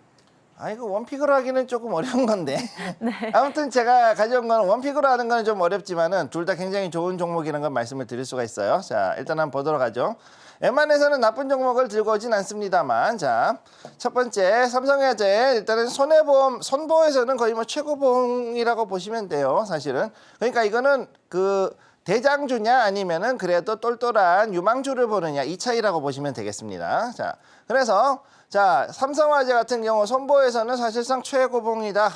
이거 원픽으로 하기는 조금 어려운 건데. 네. 아무튼 제가 가져온 건 원픽으로 하는 건 좀 어렵지만은 둘 다 굉장히 좋은 종목이라는 걸 말씀을 드릴 수가 있어요. 자, 일단 한번 보도록 하죠. 웬만해서는 나쁜 종목을 들고 오진 않습니다만, 자, 첫 번째 삼성화재 일단은 손해보험 선보에서는 거의 뭐 최고봉이라고 보시면 돼요, 사실은. 그러니까 이거는 그 대장주냐 아니면은 그래도 똘똘한 유망주를 보느냐 이 차이라고 보시면 되겠습니다. 자, 그래서 자, 삼성화재 같은 경우 선보에서는 사실상 최고봉이다.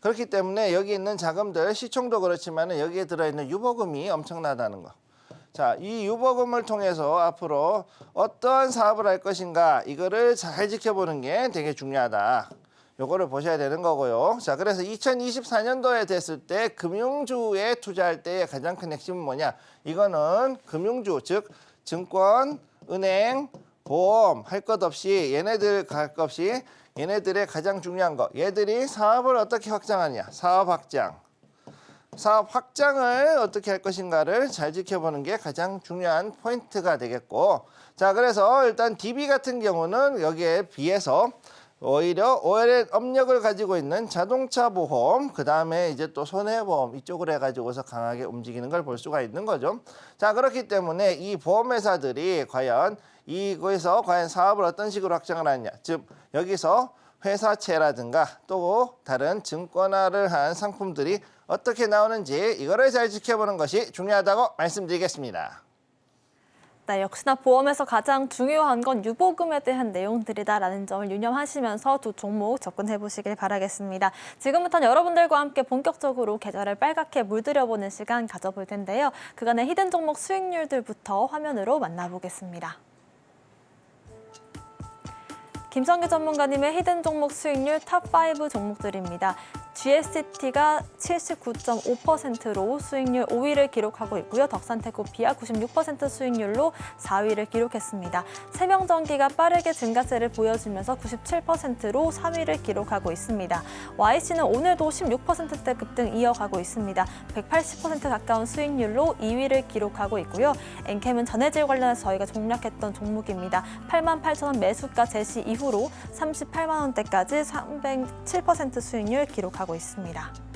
그렇기 때문에 여기 있는 자금들 시총도 그렇지만 여기에 들어있는 유보금이 엄청나다는 거. 자, 이 유보금을 통해서 앞으로 어떠한 사업을 할 것인가 이거를 잘 지켜보는 게 되게 중요하다. 요거를 보셔야 되는 거고요. 자, 그래서 2024년도에 됐을 때 금융주에 투자할 때의 가장 큰 핵심은 뭐냐? 이거는 금융주, 즉 증권, 은행, 보험 할 것 없이 얘네들 갈 것 없이 얘네들의 가장 중요한 거. 얘들이 사업을 어떻게 확장하냐? 사업 확장을 어떻게 할 것인가를 잘 지켜보는 게 가장 중요한 포인트가 되겠고, 자, 그래서 일단 DB 같은 경우는 여기에 비해서 오히려 오히려 업력을 가지고 있는 자동차 보험, 그 다음에 이제 또 손해보험 이쪽으로 해가지고서 강하게 움직이는 걸 볼 수가 있는 거죠. 자, 그렇기 때문에 이 보험회사들이 과연 이거에서 과연 사업을 어떤 식으로 확장을 하느냐, 즉 여기서 회사채라든가 또 다른 증권화를 한 상품들이 어떻게 나오는지 이거를 잘 지켜보는 것이 중요하다고 말씀드리겠습니다. 네, 역시나 보험에서 가장 중요한 건 유보금에 대한 내용들이다라는 점을 유념하시면서 두 종목 접근해 보시길 바라겠습니다. 지금부터는 여러분들과 함께 본격적으로 계좌를 빨갛게 물들여보는 시간 가져볼 텐데요. 그간의 히든 종목 수익률들부터 화면으로 만나보겠습니다. 김성기 전문가님의 히든 종목 수익률 탑5 종목들입니다. GSCT가 79.5%로 수익률 5위를 기록하고 있고요. 덕산테크피아 96% 수익률로 4위를 기록했습니다. 세명전기가 빠르게 증가세를 보여주면서 97%로 3위를 기록하고 있습니다. YC는 오늘도 16%대 급등 이어가고 있습니다. 180% 가까운 수익률로 2위를 기록하고 있고요. 엔캠은 전해질 관련해서 저희가 공략했던 종목입니다. 88,000원 매수가 제시 이후로 38만 원대까지 307% 수익률 기록하고 있습니다.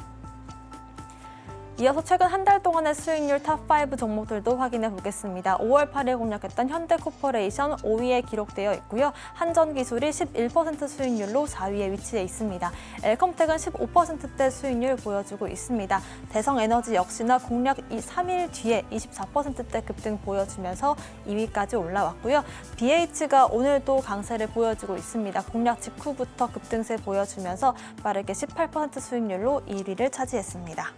이어서 최근 한 달 동안의 수익률 탑5 종목들도 확인해 보겠습니다. 5월 8일 공략했던 현대코퍼레이션 5위에 기록되어 있고요. 한전기술이 11% 수익률로 4위에 위치해 있습니다. 엘컴텍은 15%대 수익률 보여주고 있습니다. 대성에너지 역시나 공략 3일 뒤에 24%대 급등 보여주면서 2위까지 올라왔고요. BH가 오늘도 강세를 보여주고 있습니다. 공략 직후부터 급등세 보여주면서 빠르게 18% 수익률로 1위를 차지했습니다.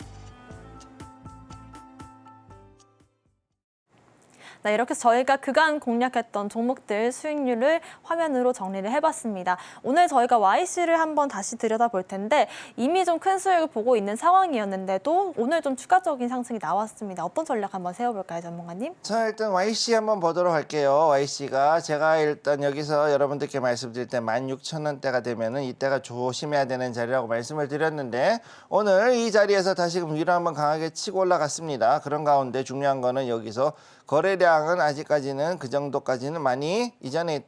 네, 이렇게 저희가 그간 공략했던 종목들 수익률을 화면으로 정리를 해봤습니다. 오늘 저희가 YC를 한번 다시 들여다볼 텐데 이미 좀 큰 수익을 보고 있는 상황이었는데도 오늘 좀 추가적인 상승이 나왔습니다. 어떤 전략 한번 세워볼까요, 전문가님? 자, 일단 YC 한번 보도록 할게요. YC가 제가 일단 여기서 여러분들께 말씀드릴 때 16,000원대가 되면은 이때가 조심해야 되는 자리라고 말씀을 드렸는데 오늘 이 자리에서 다시금 위로 한번 강하게 치고 올라갔습니다. 그런 가운데 중요한 거는 여기서 거래량은 아직까지는 그 정도까지는 많이 이전에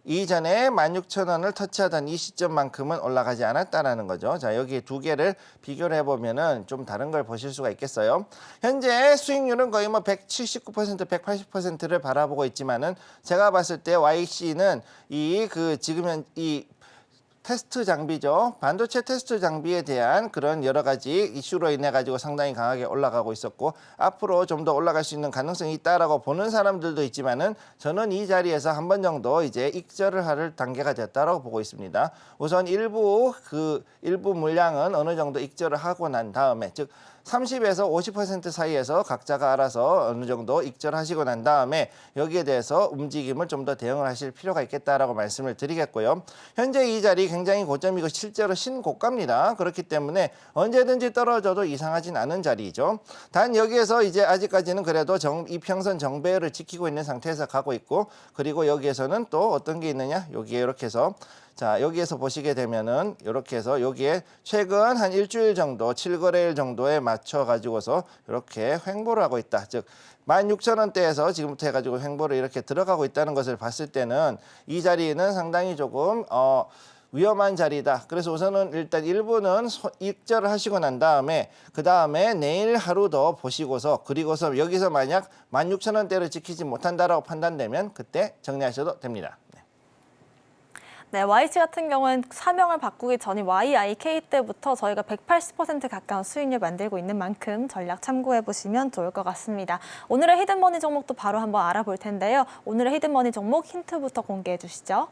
16,000원을 터치하던 이 시점만큼은 올라가지 않았다라는 거죠. 자, 여기 두 개를 비교를 해보면은 좀 다른 걸 보실 수가 있겠어요. 현재 수익률은 거의 뭐 179%, 180%를 바라보고 있지만은 제가 봤을 때 YC는 지금 이 테스트 장비죠. 반도체 테스트 장비에 대한 그런 여러 가지 이슈로 인해 가지고 상당히 강하게 올라가고 있었고 앞으로 좀 더 올라갈 수 있는 가능성이 있다라고 보는 사람들도 있지만은 저는 이 자리에서 한 번 정도 이제 익절을 할 단계가 됐다라고 보고 있습니다. 우선 일부 물량은 어느 정도 익절을 하고 난 다음에 즉 30에서 50% 사이에서 각자가 알아서 어느 정도 익절하시고 난 다음에 여기에 대해서 움직임을 좀 더 대응을 하실 필요가 있겠다라고 말씀을 드리겠고요. 현재 이 자리 굉장히 고점이고 실제로 신고가입니다. 그렇기 때문에 언제든지 떨어져도 이상하진 않은 자리죠. 단 여기에서 이제 아직까지는 그래도 이평선 정배열을 지키고 있는 상태에서 가고 있고 그리고 여기에서는 또 어떤 게 있느냐 여기에 이렇게 해서 자, 여기에서 보시게 되면은 이렇게 해서 여기에 최근 한 일주일 정도 7거래일 정도에 맞춰 가지고서 이렇게 횡보를 하고 있다. 즉 16,000원대에서 지금부터 해가지고 횡보를 이렇게 들어가고 있다는 것을 봤을 때는 이 자리는 상당히 조금 위험한 자리다. 그래서 우선은 일단 일부는 익절을 하시고 난 다음에 그 다음에 내일 하루 더 보시고서 그리고서 여기서 만약 16,000원대를 지키지 못한다라고 판단되면 그때 정리하셔도 됩니다. 네, YC 같은 경우는 사명을 바꾸기 전인 YIK 때부터 저희가 180% 가까운 수익률 만들고 있는 만큼 전략 참고해 보시면 좋을 것 같습니다. 오늘의 히든머니 종목도 바로 한번 알아볼 텐데요. 오늘의 히든머니 종목 힌트부터 공개해 주시죠.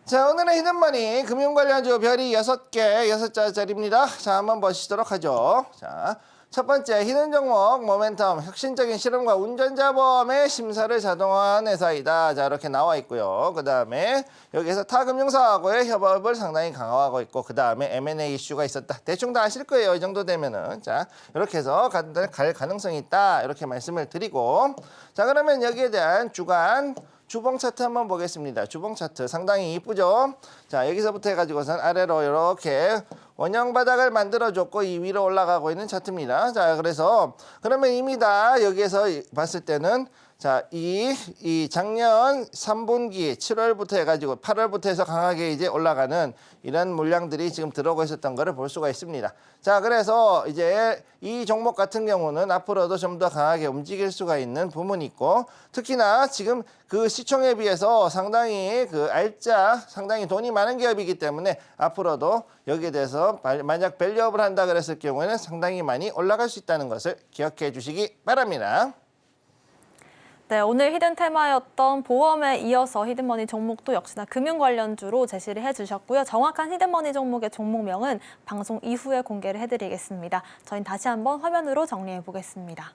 자, 오늘의 히든머니 금융 관련주 별이 6개, 6자짜리입니다. 자, 한번 보시도록 하죠. 자, 첫 번째 히든 종목 모멘텀 혁신적인 실험과 운전자 보험의 심사를 자동화한 회사이다. 자, 이렇게 나와 있고요. 그 다음에 여기에서 타 금융사하고의 협업을 상당히 강화하고 있고 그 다음에 M&A 이슈가 있었다. 대충 다 아실 거예요. 이 정도 되면은. 자, 이렇게 해서 갈 가능성이 있다. 이렇게 말씀을 드리고 자, 그러면 여기에 대한 주봉 차트 한번 보겠습니다. 주봉 차트 상당히 이쁘죠? 자, 여기서부터 해가지고선 아래로 이렇게 원형 바닥을 만들어줬고 이 위로 올라가고 있는 차트입니다. 자, 그러면 이미 다 여기에서 봤을 때는 자, 이 작년 3분기 7월부터 해가지고 8월부터 해서 강하게 이제 올라가는 이런 물량들이 지금 들어오고 있었던 거를 볼 수가 있습니다. 자, 그래서 이제 이 종목 같은 경우는 앞으로도 좀 더 강하게 움직일 수가 있는 부분이 있고 특히나 지금 그 시총에 비해서 상당히 상당히 돈이 많은 기업이기 때문에 앞으로도 여기에 대해서 만약 밸류업을 한다 그랬을 경우에는 상당히 많이 올라갈 수 있다는 것을 기억해 주시기 바랍니다. 네, 오늘 히든 테마였던 보험에 이어서 히든머니 종목도 역시나 금융 관련주로 제시를 해주셨고요. 정확한 히든머니 종목의 종목명은 방송 이후에 공개를 해드리겠습니다. 저희는 다시 한번 화면으로 정리해 보겠습니다.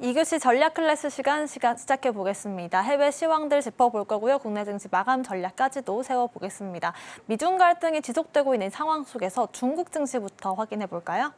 이교시 전략 클래스 시간 시작해 보겠습니다. 해외 시황들 짚어볼 거고요. 국내 증시 마감 전략까지도 세워보겠습니다. 미중 갈등이 지속되고 있는 상황 속에서 중국 증시부터 확인해 볼까요?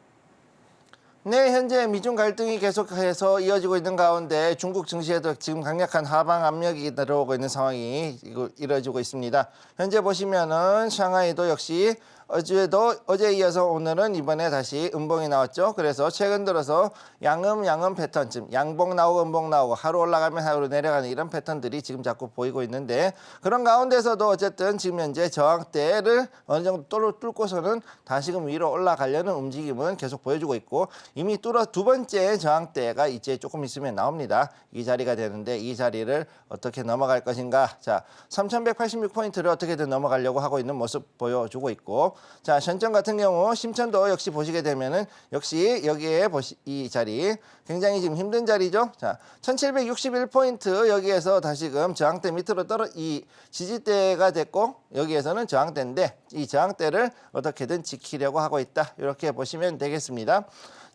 네, 현재 미중 갈등이 계속해서 이어지고 있는 가운데 중국 증시에도 지금 강력한 하방 압력이 들어오고 있는 상황이 이루어지고 있습니다. 현재 보시면은 샹하이도 역시 어제에 이어서 오늘은 이번에 다시 음봉이 나왔죠. 그래서 최근 들어서 양음 패턴, 즉 양봉 나오고 음봉 나오고 하루 올라가면 하루 내려가는 이런 패턴들이 지금 자꾸 보이고 있는데 그런 가운데서도 어쨌든 지금 현재 저항대를 어느 정도 뚫고서는 다시금 위로 올라가려는 움직임은 계속 보여주고 있고 이미 두 번째 저항대가 이제 조금 있으면 나옵니다. 이 자리가 되는데 이 자리를 어떻게 넘어갈 것인가. 자, 3,186포인트를 어떻게든 넘어가려고 하고 있는 모습 보여주고 있고 자, 현재 같은 경우 심천도 역시 보시게 되면은 역시 여기에 이 자리 굉장히 지금 힘든 자리죠. 자, 1,761포인트 여기에서 다시금 저항대 밑으로 이 지지대가 됐고 여기에서는 저항대인데 이 저항대를 어떻게든 지키려고 하고 있다. 이렇게 보시면 되겠습니다.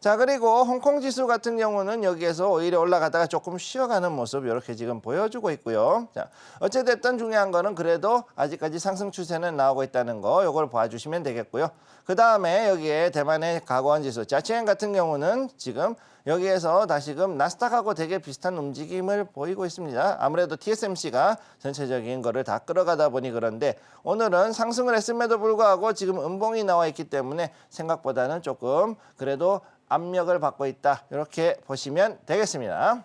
자, 그리고 홍콩 지수 같은 경우는 여기에서 오히려 올라가다가 조금 쉬어가는 모습 이렇게 지금 보여주고 있고요. 자, 어찌됐든 중요한 거는 그래도 아직까지 상승 추세는 나오고 있다는 거 이걸 봐주시면 되겠고요. 그 다음에 여기에 대만의 가구원 지수, 자치행 같은 경우는 지금 여기에서 다시금 나스닥하고 되게 비슷한 움직임을 보이고 있습니다. 아무래도 TSMC가 전체적인 거를 다 끌어가다 보니 그런데 오늘은 상승을 했음에도 불구하고 지금 음봉이 나와 있기 때문에 생각보다는 조금 그래도 압력을 받고 있다. 이렇게 보시면 되겠습니다.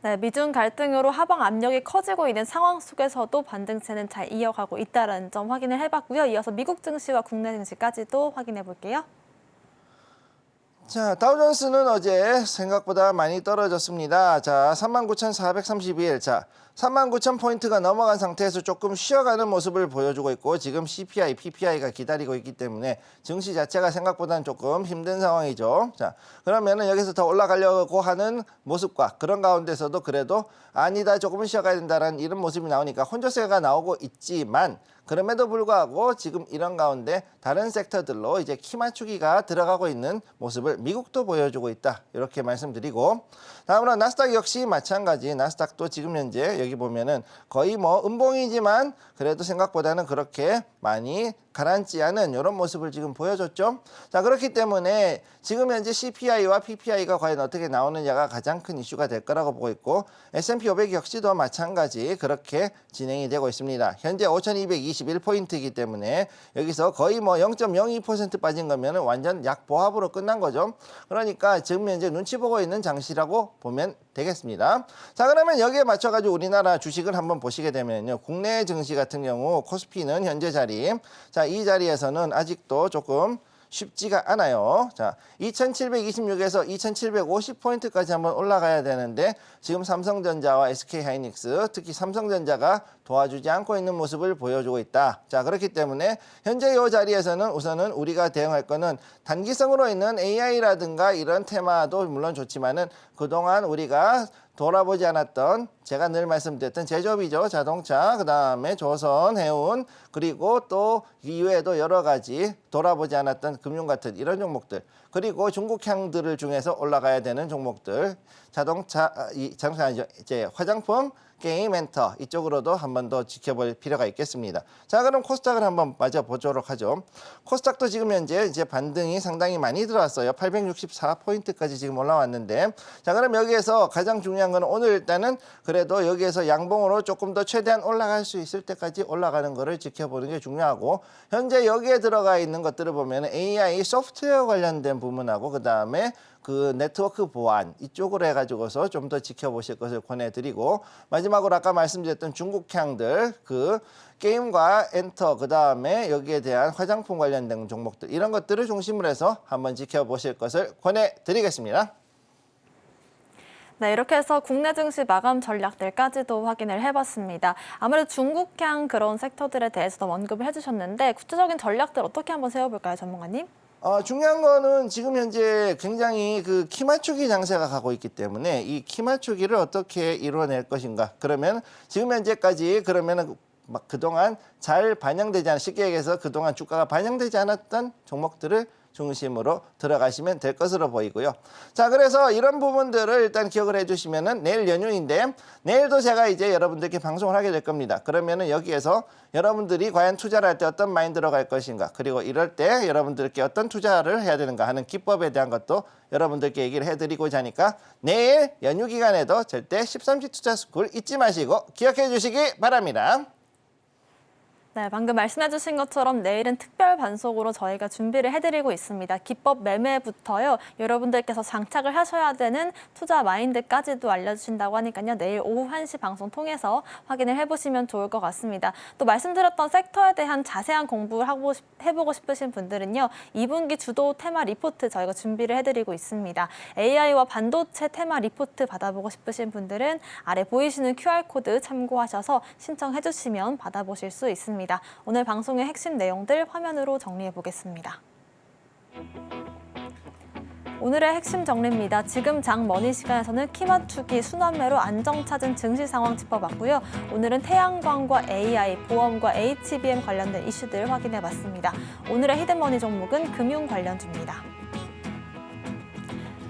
네, 미중 갈등으로 하방 압력이 커지고 있는 상황 속에서도 반등세는 잘 이어가고 있다는 점 확인을 해봤고요. 이어서 미국 증시와 국내 증시까지도 확인해 볼게요. 자, 다우존스는 어제 생각보다 많이 떨어졌습니다. 자, 39,432일. 자, 39,000포인트가 넘어간 상태에서 조금 쉬어가는 모습을 보여주고 있고 지금 CPI, PPI가 기다리고 있기 때문에 증시 자체가 생각보다는 조금 힘든 상황이죠. 자, 그러면은 여기서 더 올라가려고 하는 모습과 그런 가운데서도 그래도 아니다, 조금은 쉬어가야 된다는 이런 모습이 나오니까 혼조세가 나오고 있지만 그럼에도 불구하고 지금 이런 가운데 다른 섹터들로 이제 키 맞추기가 들어가고 있는 모습을 미국도 보여주고 있다. 이렇게 말씀드리고 다음으로 나스닥 역시 마찬가지. 나스닥도 지금 현재 여기 보면은 거의 뭐 음봉이지만 그래도 생각보다는 그렇게 많이 가라앉지 않은 이런 모습을 지금 보여줬죠. 자, 그렇기 때문에 지금 현재 CPI와 PPI가 과연 어떻게 나오느냐가 가장 큰 이슈가 될 거라고 보고 있고 S&P 500 역시도 마찬가지 그렇게 진행이 되고 있습니다. 현재 5,221포인트이기 때문에 여기서 거의 뭐 0.02% 빠진 거면 완전 약보합으로 끝난 거죠. 그러니까 지금 현재 눈치 보고 있는 장시라고 보면 되겠습니다. 자, 그러면 여기에 맞춰가지고 우리나라 주식을 한번 보시게 되면요. 국내 증시 같은 경우 코스피는 현재 자리, 자, 이 자리에서는 아직도 조금 쉽지가 않아요. 자, 2726에서 2750포인트까지 한번 올라가야 되는데 지금 삼성전자와 SK하이닉스, 특히 삼성전자가 도와주지 않고 있는 모습을 보여주고 있다. 자, 그렇기 때문에 현재 이 자리에서는 우선은 우리가 대응할 거는 단기성으로 있는 AI라든가 이런 테마도 물론 좋지만은 그동안 우리가 돌아보지 않았던 제가 늘 말씀드렸던 제조업이죠. 자동차, 그다음에 조선, 해운, 그리고 또 이외에도 여러 가지 돌아보지 않았던 금융 같은 이런 종목들, 그리고 중국향들을 중에서 올라가야 되는 종목들, 자동차, 이제 화장품, 게임, 엔터 이쪽으로도 한 번 더 지켜볼 필요가 있겠습니다. 자, 그럼 코스닥을 한번 맞아 보도록 하죠. 코스닥도 지금 현재 이제 반등이 상당히 많이 들어왔어요. 864포인트까지 지금 올라왔는데, 자, 그럼 여기에서 가장 중요한 건 오늘 일단은 그래도 여기에서 양봉으로 조금 더 최대한 올라갈 수 있을 때까지 올라가는 거를 지켜보는 게 중요하고, 현재 여기에 들어가 있는 것들을 보면 AI 소프트웨어 관련된 부분하고 그다음에 그 네트워크 보안 이쪽으로 해가지고서 좀 더 지켜보실 것을 권해드리고, 마지막으로 아까 말씀드렸던 중국향들 그 게임과 엔터 그다음에 여기에 대한 화장품 관련된 종목들 이런 것들을 중심으로 해서 한번 지켜보실 것을 권해드리겠습니다. 네, 이렇게 해서 국내 증시 마감 전략들까지도 확인을 해봤습니다. 아무래도 중국향 그런 섹터들에 대해서도 언급을 해주셨는데 구체적인 전략들 어떻게 한번 세워볼까요, 전문가님? 중요한 거는 지금 현재 굉장히 그 키 맞추기 장세가 가고 있기 때문에 이 키 맞추기를 어떻게 이루어낼 것인가. 그러면 지금 현재까지 그러면은 막 그동안 잘 반영되지 않은, 쉽게 얘기해서 그동안 주가가 반영되지 않았던 종목들을 중심으로 들어가시면 될 것으로 보이고요. 자, 그래서 이런 부분들을 일단 기억을 해주시면은 내일 연휴인데 내일도 제가 이제 여러분들께 방송을 하게 될 겁니다. 그러면은 여기에서 여러분들이 과연 투자를 할 때 어떤 마인드로 갈 것인가, 그리고 이럴 때 여러분들께 어떤 투자를 해야 되는가 하는 기법에 대한 것도 여러분들께 얘기를 해드리고자 하니까 내일 연휴 기간에도 절대 13시 투자 스쿨 잊지 마시고 기억해 주시기 바랍니다. 네, 방금 말씀해주신 것처럼 내일은 특별 반속으로 저희가 준비를 해드리고 있습니다. 기법 매매부터요, 여러분들께서 장착을 하셔야 되는 투자 마인드까지도 알려주신다고 하니까요. 내일 오후 1시 방송 통해서 확인을 해보시면 좋을 것 같습니다. 또 말씀드렸던 섹터에 대한 자세한 공부를 해보고 싶으신 분들은요, 2분기 주도 테마 리포트 저희가 준비를 해드리고 있습니다. AI와 반도체 테마 리포트 받아보고 싶으신 분들은 아래 보이시는 QR코드 참고하셔서 신청해주시면 받아보실 수 있습니다. 오늘 방송의 핵심 내용들 화면으로 정리해 보겠습니다. 오늘의 핵심 정리입니다. 지금 장 머니 시간에서는 키 맞추기, 순환매로 안정 찾은 증시 상황 짚어봤고요. 오늘은 태양광과 AI, 보험과 HBM 관련된 이슈들 확인해 봤습니다. 오늘의 히든머니 종목은 금융 관련주입니다.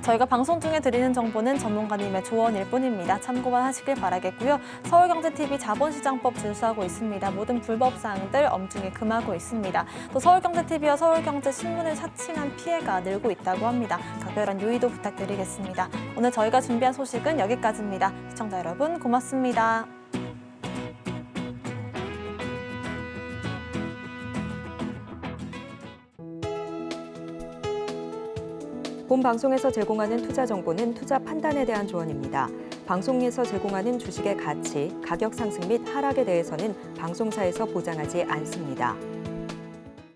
저희가 방송 중에 드리는 정보는 전문가님의 조언일 뿐입니다. 참고만 하시길 바라겠고요. 서울경제TV 자본시장법 준수하고 있습니다. 모든 불법 사항들 엄중히 금하고 있습니다. 또 서울경제TV와 서울경제신문을 사칭한 피해가 늘고 있다고 합니다. 각별한 유의도 부탁드리겠습니다. 오늘 저희가 준비한 소식은 여기까지입니다. 시청자 여러분 고맙습니다. 본 방송에서 제공하는 투자 정보는 투자 판단에 대한 조언입니다. 방송에서 제공하는 주식의 가치, 가격 상승 및 하락에 대해서는 방송사에서 보장하지 않습니다.